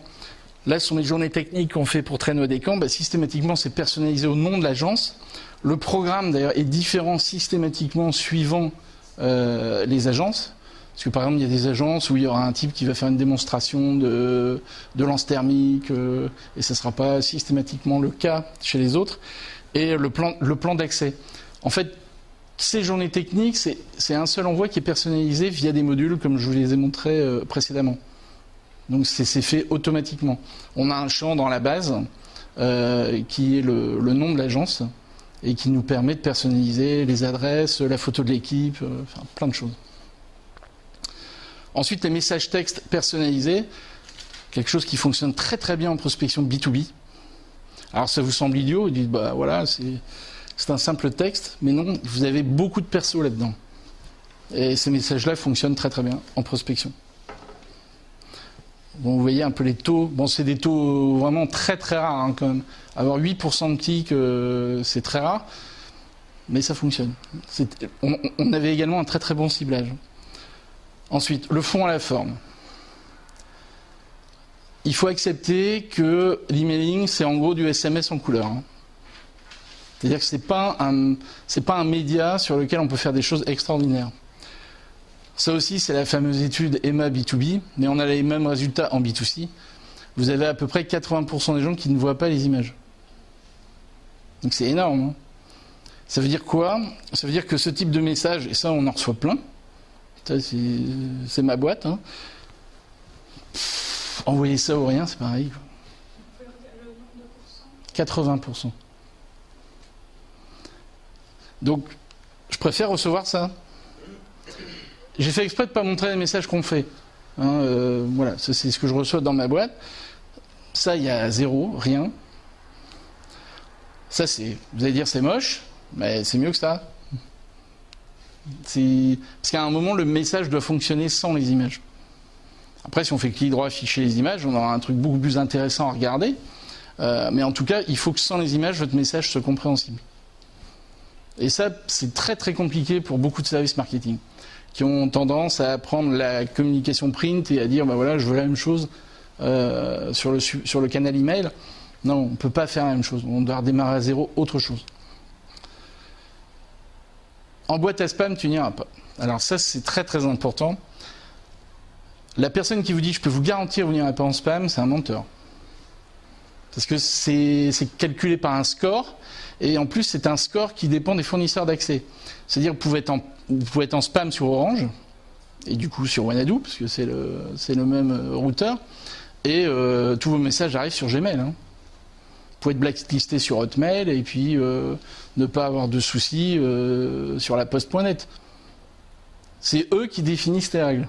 Là, ce sont les journées techniques qu'on fait pour Traîneau des Camps. Systématiquement, c'est personnalisé au nom de l'agence. Le programme, d'ailleurs, est différent systématiquement suivant les agences. Parce que par exemple, il y a des agences où il y aura un type qui va faire une démonstration de lance thermique, et ce ne sera pas systématiquement le cas chez les autres. Et le plan d'accès. En fait, ces journées techniques, c'est un seul envoi qui est personnalisé via des modules, comme je vous les ai montrés précédemment. Donc c'est fait automatiquement. On a un champ dans la base qui est le nom de l'agence et qui nous permet de personnaliser les adresses, la photo de l'équipe, enfin plein de choses. Ensuite, les messages textes personnalisés, quelque chose qui fonctionne très très bien en prospection B2B. Alors ça vous semble idiot, vous dites bah voilà, c'est un simple texte, mais non, vous avez beaucoup de perso là-dedans. Et ces messages-là fonctionnent très très bien en prospection. Bon, vous voyez un peu les taux. Bon, c'est des taux vraiment très très rares hein, quand même. Avoir 8% de clics, c'est très rare, mais ça fonctionne. On avait également un très très bon ciblage. Ensuite, le fond à la forme. Il faut accepter que l'emailing, c'est en gros du SMS en couleur. Hein. C'est-à-dire que c'est pas un média sur lequel on peut faire des choses extraordinaires. Ça aussi, c'est la fameuse étude EMA B2B, mais on a les mêmes résultats en B2C. Vous avez à peu près 80% des gens qui ne voient pas les images. Donc c'est énorme. Hein. Ça veut dire quoi? Ça veut dire que ce type de message, et ça on en reçoit plein, c'est ma boîte, hein. Envoyer ça ou rien, c'est pareil. 80%. Donc, je préfère recevoir ça. J'ai fait exprès de ne pas montrer les messages qu'on fait. Hein, voilà, c'est ce que je reçois dans ma boîte. Ça, il y a zéro, rien. Ça, vous allez dire c'est moche, mais c'est mieux que ça. Parce qu'à un moment, le message doit fonctionner sans les images. Après, si on fait clic droit, afficher les images, on aura un truc beaucoup plus intéressant à regarder. Mais en tout cas, il faut que sans les images, votre message soit compréhensible. Et ça, c'est très très compliqué pour beaucoup de services marketing, qui ont tendance à prendre la communication print et à dire, bah voilà, je veux la même chose sur le canal email. Non, on ne peut pas faire la même chose. On doit redémarrer à zéro, autre chose. En boîte à spam, tu n'iras pas. Alors ça, c'est très très important. La personne qui vous dit « je peux vous garantir que vous n'irez pas en spam », c'est un menteur. Parce que c'est calculé par un score, et en plus c'est un score qui dépend des fournisseurs d'accès. C'est-à-dire que vous pouvez être en spam sur Orange, et du coup sur Wanadoo, parce que c'est le même routeur, et tous vos messages arrivent sur Gmail. Hein. Vous pouvez être blacklisté sur Hotmail, et puis ne pas avoir de soucis sur la poste.net. C'est eux qui définissent les règles.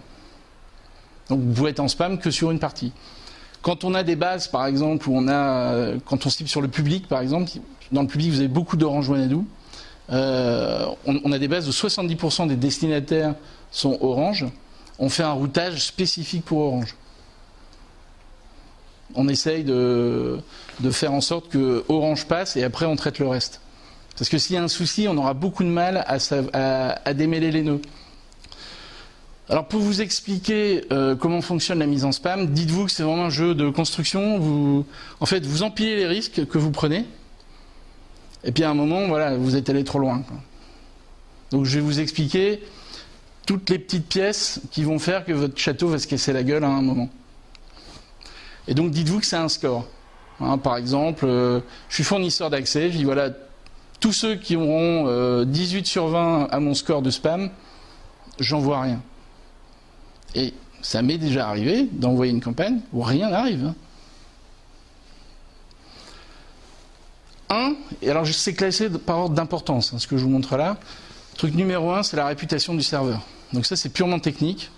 Donc vous pouvez être en spam que sur une partie. Quand on a des bases, par exemple, quand on cible sur le public, par exemple, dans le public vous avez beaucoup d'Orange Wanadoo, on a des bases où 70% des destinataires sont Orange, on fait un routage spécifique pour Orange. On essaye de faire en sorte que Orange passe et après on traite le reste. Parce que s'il y a un souci, on aura beaucoup de mal à démêler les nœuds. Alors pour vous expliquer comment fonctionne la mise en spam, dites-vous que c'est vraiment un jeu de construction. En fait, vous empilez les risques que vous prenez, et puis à un moment, voilà, vous êtes allé trop loin, quoi. Donc je vais vous expliquer toutes les petites pièces qui vont faire que votre château va se casser la gueule à un moment. Et donc dites-vous que c'est un score. Hein, par exemple, je suis fournisseur d'accès, je dis voilà, tous ceux qui auront 18 sur 20 à mon score de spam, j'en vois rien. Et ça m'est déjà arrivé d'envoyer une campagne où rien n'arrive. Et alors c'est classé par ordre d'importance, hein, ce que je vous montre là. Truc numéro 1, c'est la réputation du serveur. Donc ça c'est purement technique.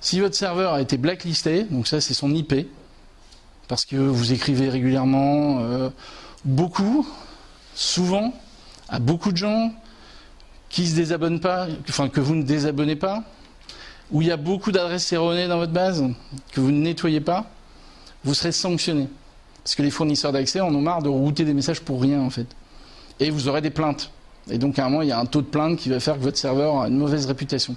Si votre serveur a été blacklisté, donc ça c'est son IP, parce que vous écrivez régulièrement, beaucoup, souvent, à beaucoup de gens qui se désabonnent pas, enfin que vous ne désabonnez pas, où il y a beaucoup d'adresses erronées dans votre base, que vous ne nettoyez pas, vous serez sanctionné. Parce que les fournisseurs d'accès en ont marre de router des messages pour rien en fait. Et vous aurez des plaintes. Et donc à un moment, il y a un taux de plainte qui va faire que votre serveur a une mauvaise réputation.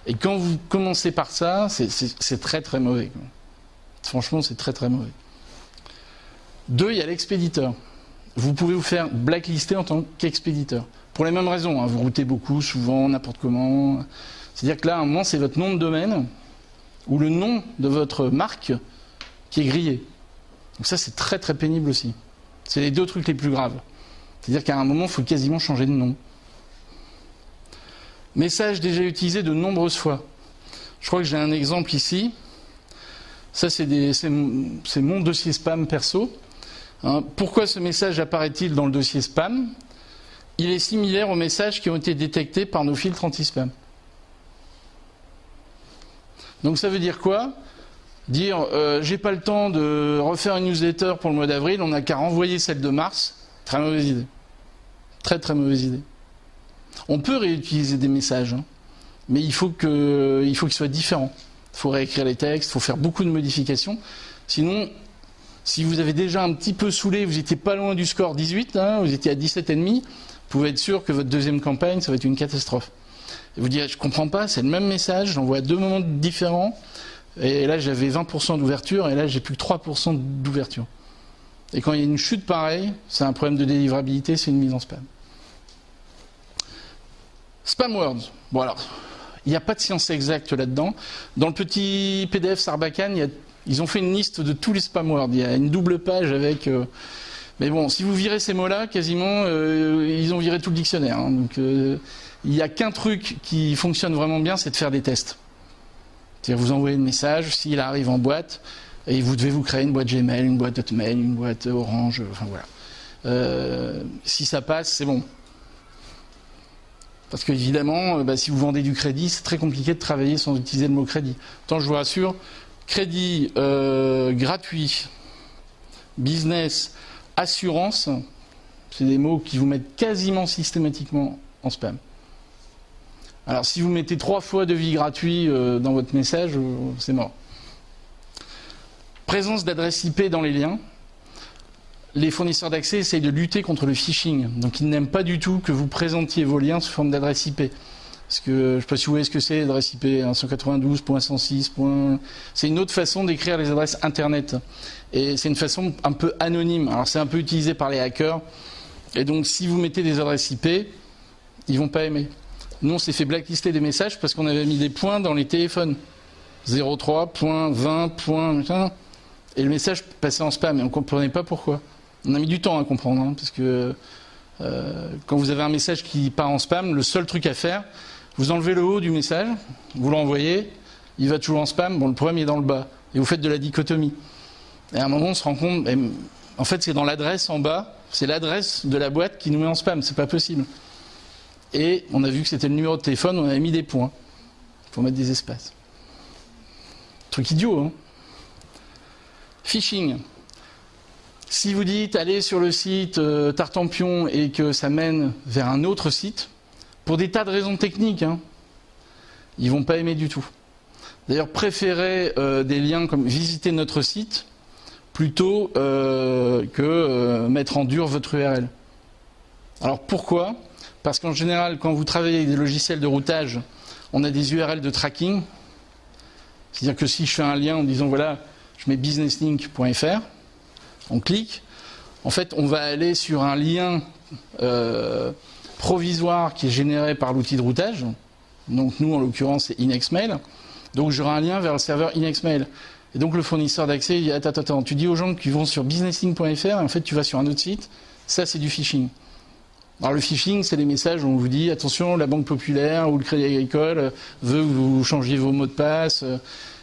Et quand vous commencez par ça, c'est très très mauvais. Franchement, c'est très très mauvais. 2, il y a l'expéditeur. Vous pouvez vous faire blacklister en tant qu'expéditeur. Pour les mêmes raisons, hein, vous routez beaucoup, souvent, n'importe comment. C'est-à-dire que là, à un moment, c'est votre nom de domaine ou le nom de votre marque qui est grillé. Donc ça, c'est très très pénible aussi. C'est les 2 trucs les plus graves. C'est-à-dire qu'à un moment, il faut quasiment changer de nom. Message déjà utilisé de nombreuses fois. Je crois que j'ai un exemple ici. Ça, c'est mon dossier spam perso. Hein, pourquoi ce message apparaît-il dans le dossier spam? Il est similaire aux messages qui ont été détectés par nos filtres anti-spam. Donc ça veut dire quoi? Dire j'ai pas le temps de refaire une newsletter pour le mois d'avril, on n'a qu'à renvoyer celle de mars. Très mauvaise idée. Très très mauvaise idée. On peut réutiliser des messages, hein, mais il faut qu'ils soient différents. Il faut réécrire les textes, il faut faire beaucoup de modifications. Sinon, si vous avez déjà un petit peu saoulé, vous n'étiez pas loin du score 18, hein, vous étiez à 17,5, vous pouvez être sûr que votre deuxième campagne, ça va être une catastrophe. Et vous direz, je comprends pas, c'est le même message, j'envoie à 2 moments différents, et là j'avais 20% d'ouverture, et là j'ai plus que 3% d'ouverture. Et quand il y a une chute pareille, c'est un problème de délivrabilité, c'est une mise en spam. Spam words. Bon alors, il n'y a pas de science exacte là-dedans. Dans le petit PDF Sarbacane, ils ont fait une liste de tous les spam words. Il y a une double page avec... Mais bon, si vous virez ces mots-là, quasiment, ils ont viré tout le dictionnaire. Hein. Donc, il n'y a qu'un truc qui fonctionne vraiment bien, c'est de faire des tests. C'est-à-dire vous envoyez le message, s'il arrive en boîte, et vous devez vous créer une boîte Gmail, une boîte Hotmail, une boîte Orange, enfin voilà. Si ça passe, c'est bon. Parce qu'évidemment, si vous vendez du crédit, c'est très compliqué de travailler sans utiliser le mot crédit. Tant je vous rassure, crédit gratuit, business, assurance, c'est des mots qui vous mettent quasiment systématiquement en spam. Alors si vous mettez 3 fois devis gratuit dans votre message, c'est mort. Présence d'adresse IP dans les liens. Les fournisseurs d'accès essayent de lutter contre le phishing. Donc ils n'aiment pas du tout que vous présentiez vos liens sous forme d'adresse IP. Parce que, je ne sais pas si vous voyez ce que c'est, l'adresse IP 192.106. C'est une autre façon d'écrire les adresses Internet. Et c'est une façon un peu anonyme. Alors c'est un peu utilisé par les hackers. Et donc si vous mettez des adresses IP, ils ne vont pas aimer. Nous on s'est fait blacklister des messages parce qu'on avait mis des points dans les téléphones. 03, point, 20, point, machin. Et le message passait en spam, et on ne comprenait pas pourquoi. On a mis du temps à comprendre, hein, parce que quand vous avez un message qui part en spam, le seul truc à faire, vous enlevez le haut du message, vous l'envoyez, il va toujours en spam, bon, le problème est dans le bas, et vous faites de la dichotomie. Et à un moment, on se rend compte, en fait, c'est dans l'adresse en bas, c'est l'adresse de la boîte qui nous met en spam, c'est pas possible. Et on a vu que c'était le numéro de téléphone, on avait mis des points. Il faut mettre des espaces. Truc idiot, hein. Phishing. Si vous dites allez sur le site Tartampion et que ça mène vers un autre site, pour des tas de raisons techniques, hein, ils vont pas aimer du tout. D'ailleurs, préférez des liens comme visiter notre site plutôt que mettre en dur votre URL. Alors pourquoi ? Parce qu'en général, quand vous travaillez avec des logiciels de routage, on a des URL de tracking. C'est-à-dire que si je fais un lien en disant voilà, je mets businesslink.fr, on clique, en fait on va aller sur un lien provisoire qui est généré par l'outil de routage. Donc nous en l'occurrence c'est InexMail. Donc j'aurai un lien vers le serveur InexMail. Et donc le fournisseur d'accès il dit attends, tu dis aux gens qui vont sur businesslink.fr et en fait tu vas sur un autre site, ça c'est du phishing. Alors le phishing, c'est les messages où on vous dit attention, la Banque Populaire ou le Crédit Agricole veut que vous changiez vos mots de passe.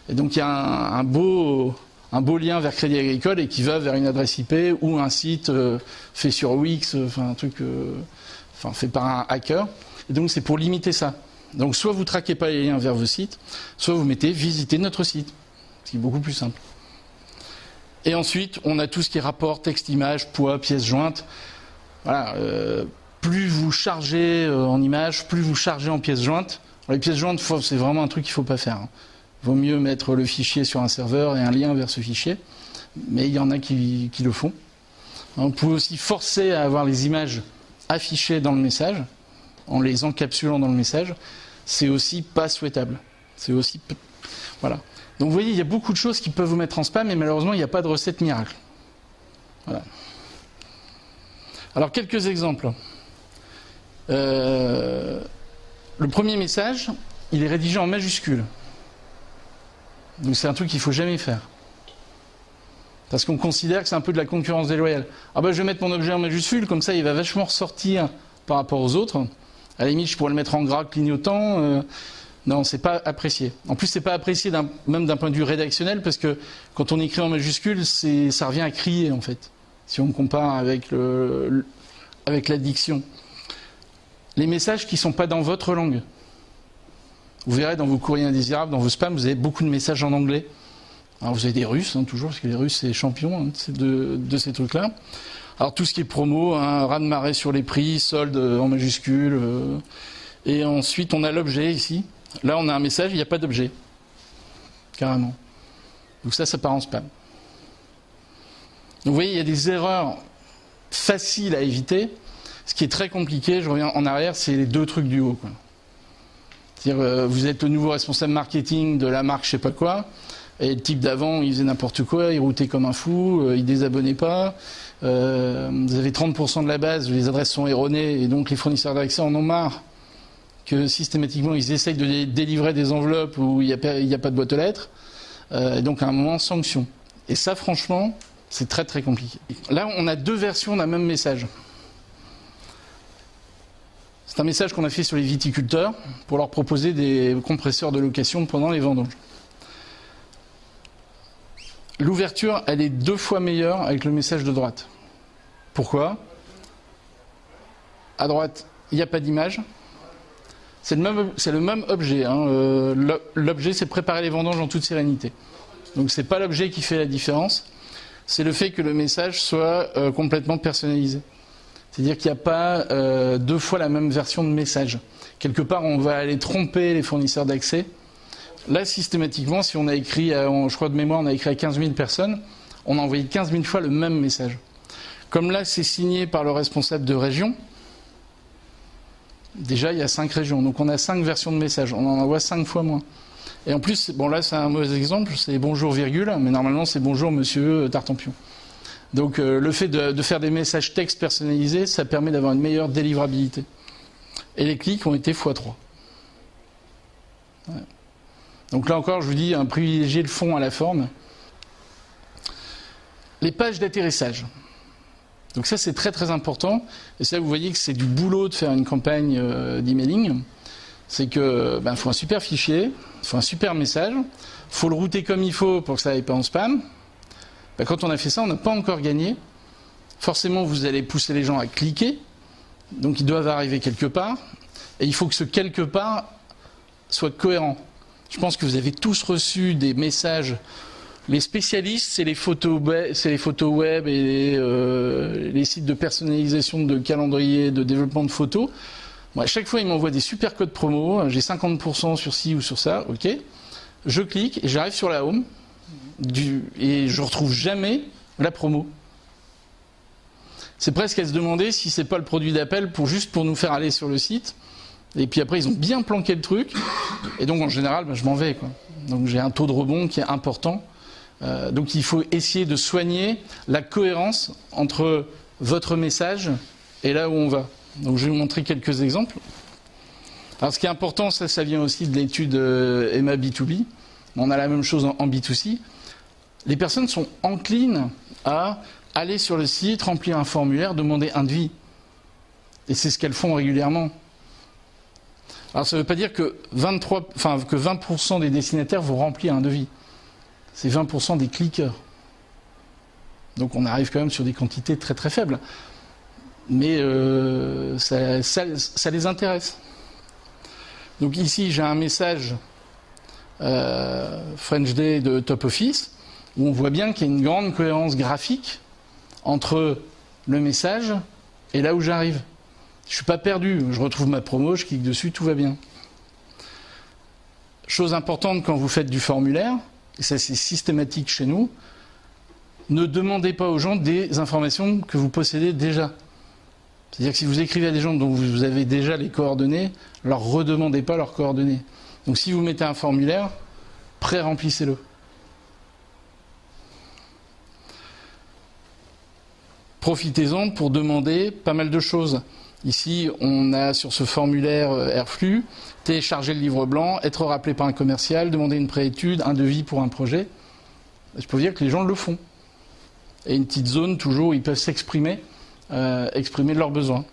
Et donc il y a un beau lien vers Crédit Agricole et qui va vers une adresse IP ou un site fait sur Wix, un truc fait par un hacker. Et donc c'est pour limiter ça. Donc soit vous traquez pas les liens vers vos sites, soit vous mettez visiter notre site, ce qui est beaucoup plus simple. Et ensuite, on a tout ce qui est rapport, texte, image, poids, pièces jointes. Voilà. Plus vous chargez en images, plus vous chargez en pièces jointes. Alors, les pièces jointes, c'est vraiment un truc qu'il ne faut pas faire. Il vaut mieux mettre le fichier sur un serveur et un lien vers ce fichier. Mais il y en a qui le font. Vous pouvez aussi forcer à avoir les images affichées dans le message, en les encapsulant dans le message. C'est aussi pas souhaitable. C'est aussi... Voilà. Donc vous voyez, il y a beaucoup de choses qui peuvent vous mettre en spam, mais malheureusement, il n'y a pas de recette miracle. Voilà. Alors, quelques exemples. Le premier message, il est rédigé en majuscule. Donc c'est un truc qu'il ne faut jamais faire. Parce qu'on considère que c'est un peu de la concurrence déloyale. Ah ben je vais mettre mon objet en majuscule, comme ça il va vachement ressortir par rapport aux autres. À la limite, je pourrais le mettre en gras clignotant. Non, c'est pas apprécié. En plus, c'est pas apprécié même d'un point de vue rédactionnel, parce que quand on écrit en majuscule, ça revient à crier en fait. Si on compare avec la diction. Les messages qui ne sont pas dans votre langue. Vous verrez dans vos courriers indésirables, dans vos spams, vous avez beaucoup de messages en anglais. Alors vous avez des Russes, hein, toujours, parce que les Russes, c'est les champions hein, de ces trucs-là. Alors tout ce qui est promo, hein, raz-de-marée sur les prix, solde en majuscule. Et ensuite, on a l'objet ici. Là, on a un message, il n'y a pas d'objet. Carrément. Donc ça part en spam. Donc vous voyez, il y a des erreurs faciles à éviter. Ce qui est très compliqué, je reviens en arrière, c'est les deux trucs du haut, quoi. C'est-à-dire, vous êtes le nouveau responsable marketing de la marque je sais pas quoi, et le type d'avant, il faisait n'importe quoi, il routait comme un fou, il désabonnait pas, vous avez 30% de la base, les adresses sont erronées, et donc les fournisseurs d'accès en ont marre que systématiquement ils essayent de délivrer des enveloppes où il n'y a pas de boîte aux lettres, et donc à un moment, sanction. Et ça, franchement, c'est très très compliqué. Là, on a deux versions d'un même message. C'est un message qu'on a fait sur les viticulteurs pour leur proposer des compresseurs de location pendant les vendanges. L'ouverture, elle est 2 fois meilleure avec le message de droite. Pourquoi ? À droite, il n'y a pas d'image. C'est le même objet. Hein. L'objet, c'est préparer les vendanges en toute sérénité. Donc ce n'est pas l'objet qui fait la différence. C'est le fait que le message soit complètement personnalisé. C'est-à-dire qu'il n'y a pas 2 fois la même version de message. Quelque part, on va aller tromper les fournisseurs d'accès. Là, systématiquement, si on a écrit, je crois de mémoire, on a écrit à 15 000 personnes, on a envoyé 15 000 fois le même message. Comme là, c'est signé par le responsable de région, déjà, il y a 5 régions. Donc, on a 5 versions de message. On en envoie 5 fois moins. Et en plus, bon là, c'est un mauvais exemple, c'est bonjour virgule, mais normalement, c'est bonjour monsieur Tartampion. Donc le fait de faire des messages texte personnalisés, ça permet d'avoir une meilleure délivrabilité. Et les clics ont été x3. Ouais. Donc là encore, je vous dis, privilégier le fond à la forme. les pages d'atterrissage. Donc ça, c'est très très important. Et ça, vous voyez que c'est du boulot de faire une campagne d'emailing. C'est que faut un super fichier, il faut un super message, il faut le router comme il faut pour que ça n'aille pas en spam. Quand on a fait ça, on n'a pas encore gagné. Forcément, vous allez pousser les gens à cliquer. Donc ils doivent arriver quelque part. Et il faut que ce quelque part soit cohérent. Je pense que vous avez tous reçu des messages. Les spécialistes, c'est les photos web et les sites de personnalisation de calendrier, de développement de photos. Moi, à chaque fois, ils m'envoient des super codes promo. J'ai 50% sur ci ou sur ça. Ok. Je clique et j'arrive sur la home et je retrouve jamais la promo. C'est presque à se demander si c'est pas le produit d'appel juste pour nous faire aller sur le site. Et puis après, ils ont bien planqué le truc. Et donc, en général, je m'en vais, quoi. Donc, j'ai un taux de rebond qui est important. Donc, il faut essayer de soigner la cohérence entre votre message et là où on va. Donc, je vais vous montrer quelques exemples. Alors, ce qui est important, ça vient aussi de l'étude EMA B2B. On a la même chose en B2C. Les personnes sont enclines à aller sur le site, remplir un formulaire, demander un devis. Et c'est ce qu'elles font régulièrement. Alors ça ne veut pas dire que 20% des destinataires vont remplir un devis. C'est 20% des cliqueurs. Donc on arrive quand même sur des quantités très très faibles. Mais ça les intéresse. Donc ici j'ai un message French Day de Top Office où on voit bien qu'il y a une grande cohérence graphique entre le message et là où j'arrive. Je ne suis pas perdu, je retrouve ma promo, je clique dessus, tout va bien. Chose importante quand vous faites du formulaire, et ça c'est systématique chez nous, ne demandez pas aux gens des informations que vous possédez déjà. C'est-à-dire que si vous écrivez à des gens dont vous avez déjà les coordonnées, leur redemandez pas leurs coordonnées. Donc si vous mettez un formulaire, pré-remplissez-le. Profitez-en pour demander pas mal de choses. Ici, on a sur ce formulaire Airflux, télécharger le livre blanc, être rappelé par un commercial, demander une préétude, un devis pour un projet. Je peux vous dire que les gens le font. Et une petite zone toujours où ils peuvent s'exprimer, exprimer leurs besoins.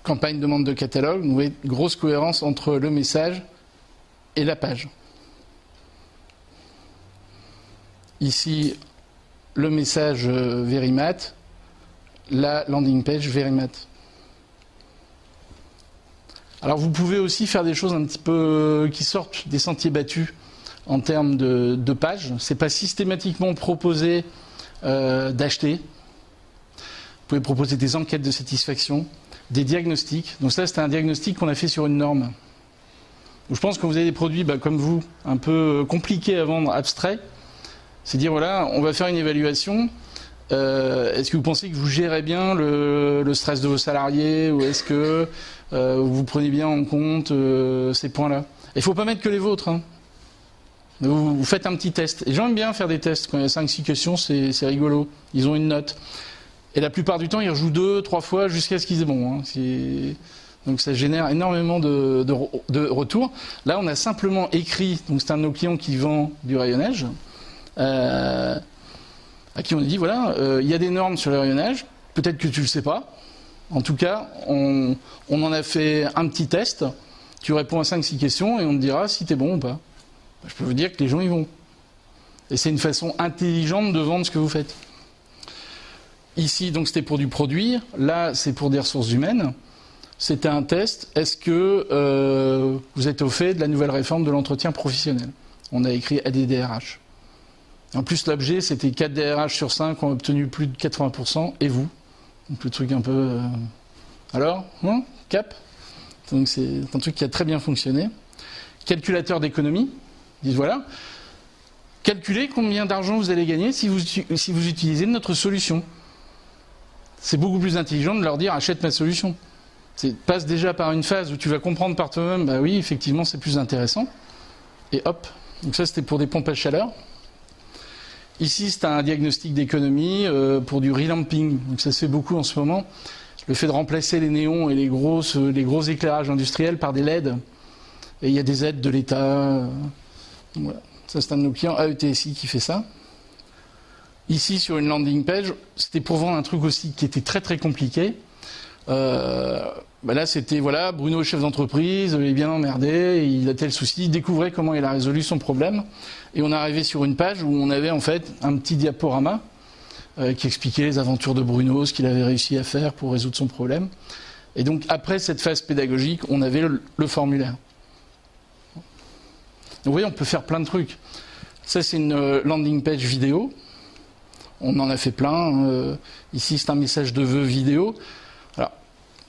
Campagne demande de catalogue, vous voyez, grosse cohérence entre le message et la page. Ici, le message Verimat, la landing page Verimat. Alors vous pouvez aussi faire des choses un petit peu qui sortent des sentiers battus en termes de pages. C'est pas systématiquement proposé d'acheter. Vous pouvez proposer des enquêtes de satisfaction, des diagnostics. Donc ça, c'était un diagnostic qu'on a fait sur une norme. Donc, je pense que quand vous avez des produits comme vous, un peu compliqués à vendre, abstraits, c'est dire voilà, on va faire une évaluation. Est-ce que vous pensez que vous gérez bien le stress de vos salariés ou est-ce que vous prenez bien en compte ces points-là? Il ne faut pas mettre que les vôtres. Hein. Vous faites un petit test. Et j'aime bien faire des tests. Quand il y a 5-6 questions, c'est rigolo. Ils ont une note. Et la plupart du temps, ils rejouent 2-3 fois jusqu'à ce qu'ils aient bon. Hein. Donc ça génère énormément de retours. Là, on a simplement écrit, donc c'est un de nos clients qui vend du rayonnage, à qui on a dit, voilà, il y a des normes sur le rayonnage, peut-être que tu ne le sais pas. En tout cas, on en a fait un petit test, tu réponds à 5-6 questions et on te dira si tu es bon ou pas. Je peux vous dire que les gens y vont. Et c'est une façon intelligente de vendre ce que vous faites. Ici, donc, c'était pour du produit. Là, c'est pour des ressources humaines. C'était un test. Est-ce que vous êtes au fait de la nouvelle réforme de l'entretien professionnel? On a écrit ADDRH. En plus, l'objet, c'était 4 DRH sur 5 ont obtenu plus de 80%, et vous. Donc le truc un peu... Alors, hein, cap. Donc c'est un truc qui a très bien fonctionné. Calculateur d'économie. Ils disent voilà, calculez combien d'argent vous allez gagner si vous utilisez notre solution. C'est beaucoup plus intelligent de leur dire achète ma solution. Passe déjà par une phase où tu vas comprendre par toi-même, bah oui, effectivement, c'est plus intéressant. Et hop. Donc ça, c'était pour des pompes à chaleur. Ici, c'est un diagnostic d'économie pour du relamping. Donc ça se fait beaucoup en ce moment. Le fait de remplacer les néons et les gros éclairages industriels par des LED. Et il y a des aides de l'État. Voilà. Ça, c'est un de nos clients, AETSI, qui fait ça. Ici, sur une landing page, c'était pour vendre un truc aussi qui était très très compliqué. Là, c'était, voilà, Bruno, chef d'entreprise, il est bien emmerdé, il a tel souci, il découvrait comment il a résolu son problème. Et on est arrivé sur une page où on avait en fait un petit diaporama qui expliquait les aventures de Bruno, ce qu'il avait réussi à faire pour résoudre son problème. Et donc, après cette phase pédagogique, on avait le formulaire. Donc, vous voyez, on peut faire plein de trucs. Ça, c'est une landing page vidéo. On en a fait plein. Ici, c'est un message de vœux vidéo. Alors,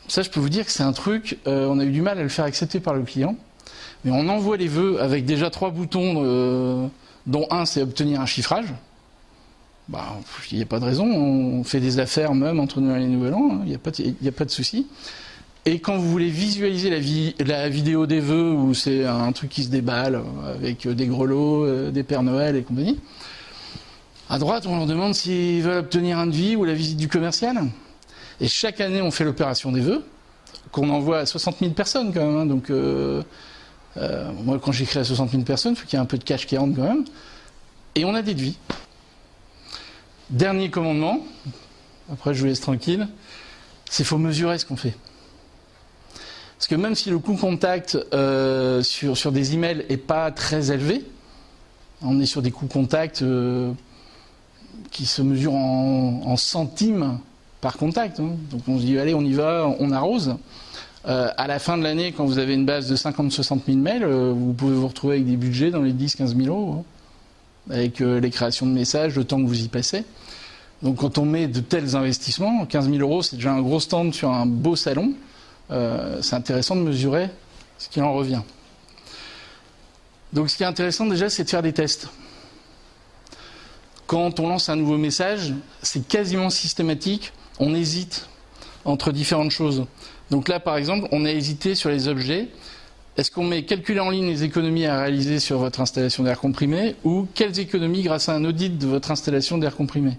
ça, je peux vous dire que c'est un truc, on a eu du mal à le faire accepter par le client. Mais on envoie les vœux avec déjà 3 boutons, dont un, c'est obtenir un chiffrage. Il n'y a pas de raison. On fait des affaires même entre Noël et Nouvel An. Il n'y a pas de souci. Et quand vous voulez visualiser la vidéo des vœux, où c'est un truc qui se déballe avec des grelots, des Pères Noël et compagnie, à droite, on leur demande s'ils veulent obtenir un devis ou la visite du commercial. Et chaque année, on fait l'opération des vœux, qu'on envoie à 60 000 personnes quand même. Hein. Donc, moi, quand j'écris à 60 000 personnes, il faut qu'il y ait un peu de cash qui rentre quand même. Et on a des devis. Dernier commandement, après je vous laisse tranquille, c'est qu'il faut mesurer ce qu'on fait. Parce que même si le coût contact sur des emails n'est pas très élevé, on est sur des coûts contact qui se mesurent en centimes par contact. Hein. Donc on se dit, allez, on y va, on arrose. À la fin de l'année, quand vous avez une base de 50-60 000 mails, vous pouvez vous retrouver avec des budgets dans les 10-15 000 euros, hein, avec les créations de messages, le temps que vous y passez. Donc quand on met de tels investissements, 15 000 euros, c'est déjà un gros stand sur un beau salon. C'est intéressant de mesurer ce qu'il en revient. Donc ce qui est intéressant déjà, c'est de faire des tests. Quand on lance un nouveau message, c'est quasiment systématique, on hésite entre différentes choses. Donc là, par exemple, on a hésité sur les objets. Est-ce qu'on met calculer en ligne les économies à réaliser sur votre installation d'air comprimé ou quelles économies grâce à un audit de votre installation d'air comprimé?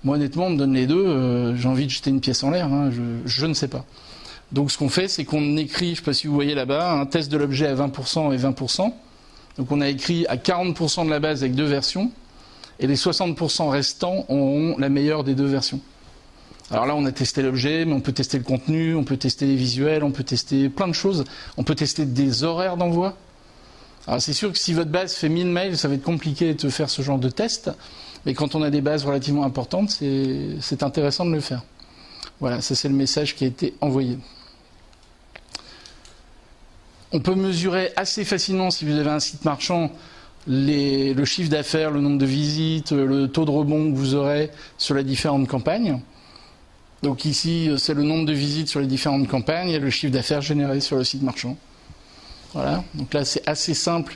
Moi, honnêtement, on me donne les deux, j'ai envie de jeter une pièce en l'air, hein, je ne sais pas. Donc ce qu'on fait, c'est qu'on écrit, je ne sais pas si vous voyez là-bas, un test de l'objet à 20% et 20%. Donc on a écrit à 40% de la base avec 2 versions, et les 60% restants auront la meilleure des 2 versions. Alors là, on a testé l'objet, mais on peut tester le contenu, on peut tester les visuels, on peut tester plein de choses. On peut tester des horaires d'envoi. Alors c'est sûr que si votre base fait 1000 mails, ça va être compliqué de faire ce genre de test, mais quand on a des bases relativement importantes, c'est intéressant de le faire. Voilà, ça c'est le message qui a été envoyé. On peut mesurer assez facilement, si vous avez un site marchand, le chiffre d'affaires, le nombre de visites, le taux de rebond que vous aurez sur les différentes campagnes. Donc ici, c'est le nombre de visites sur les différentes campagnes et le chiffre d'affaires généré sur le site marchand. Voilà, donc là c'est assez simple,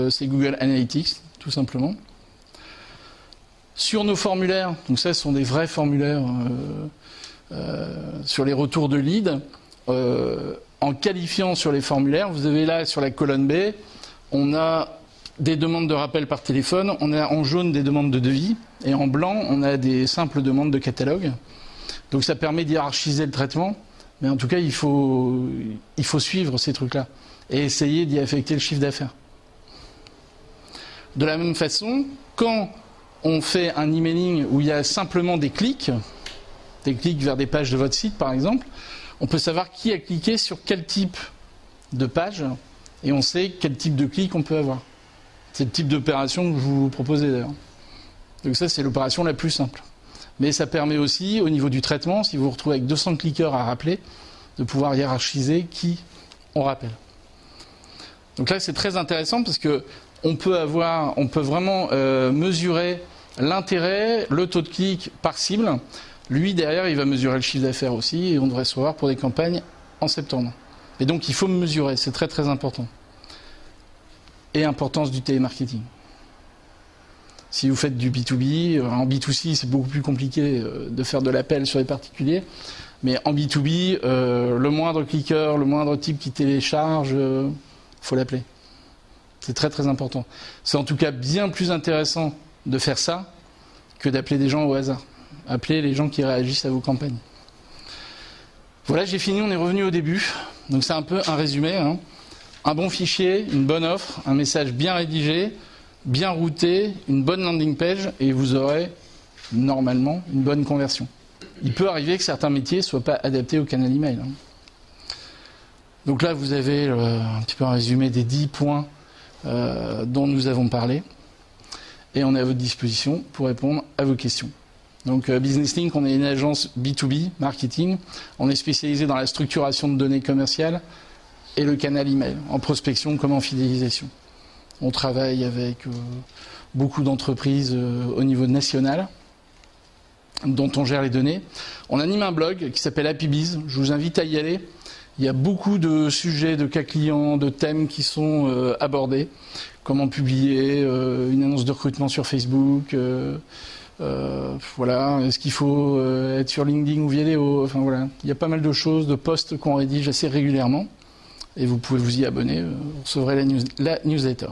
c'est Google Analytics, tout simplement. Sur nos formulaires, donc ça ce sont des vrais formulaires sur les retours de leads, en qualifiant sur les formulaires, vous avez là sur la colonne B, on a des demandes de rappel par téléphone, on a en jaune des demandes de devis, et en blanc on a des simples demandes de catalogue. Donc ça permet d'hiérarchiser le traitement, mais en tout cas il faut suivre ces trucs-là, et essayer d'y affecter le chiffre d'affaires. De la même façon, quand on fait un emailing où il y a simplement des clics vers des pages de votre site par exemple, on peut savoir qui a cliqué sur quel type de page et on sait quel type de clic on peut avoir. C'est le type d'opération que je vous proposais d'ailleurs. Donc ça c'est l'opération la plus simple. Mais ça permet aussi au niveau du traitement, si vous vous retrouvez avec 200 cliqueurs à rappeler, de pouvoir hiérarchiser qui on rappelle. Donc là c'est très intéressant parce que on peut vraiment mesurer l'intérêt, le taux de clic par cible. Lui, derrière, il va mesurer le chiffre d'affaires aussi, et on devrait se revoir pour des campagnes en septembre. Et donc, il faut mesurer, c'est très très important. Et importance du télémarketing. Si vous faites du B2B, en B2C, c'est beaucoup plus compliqué de faire de l'appel sur les particuliers. Mais en B2B, le moindre cliqueur, le moindre type qui télécharge, faut l'appeler. C'est très très important. C'est en tout cas bien plus intéressant de faire ça que d'appeler des gens au hasard. Appelez les gens qui réagissent à vos campagnes. Voilà, j'ai fini, on est revenu au début. Donc c'est un peu un résumé. Hein. Un bon fichier, une bonne offre, un message bien rédigé, bien routé, une bonne landing page, et vous aurez normalement une bonne conversion. Il peut arriver que certains métiers ne soient pas adaptés au canal email. Donc là, vous avez un petit peu un résumé des 10 points dont nous avons parlé. Et on est à votre disposition pour répondre à vos questions. Donc Business Link, on est une agence B2B, marketing. On est spécialisé dans la structuration de données commerciales et le canal email, en prospection comme en fidélisation. On travaille avec beaucoup d'entreprises au niveau national, dont on gère les données. On anime un blog qui s'appelle HappyBiz. Je vous invite à y aller. Il y a beaucoup de sujets, de cas clients, de thèmes qui sont abordés. Comment publier une annonce de recrutement sur Facebook. Voilà. Est-ce qu'il faut être sur LinkedIn ou Viadeo. Enfin voilà. Il y a pas mal de choses, de posts qu'on rédige assez régulièrement. Et vous pouvez vous y abonner. Vous recevrez la newsletter.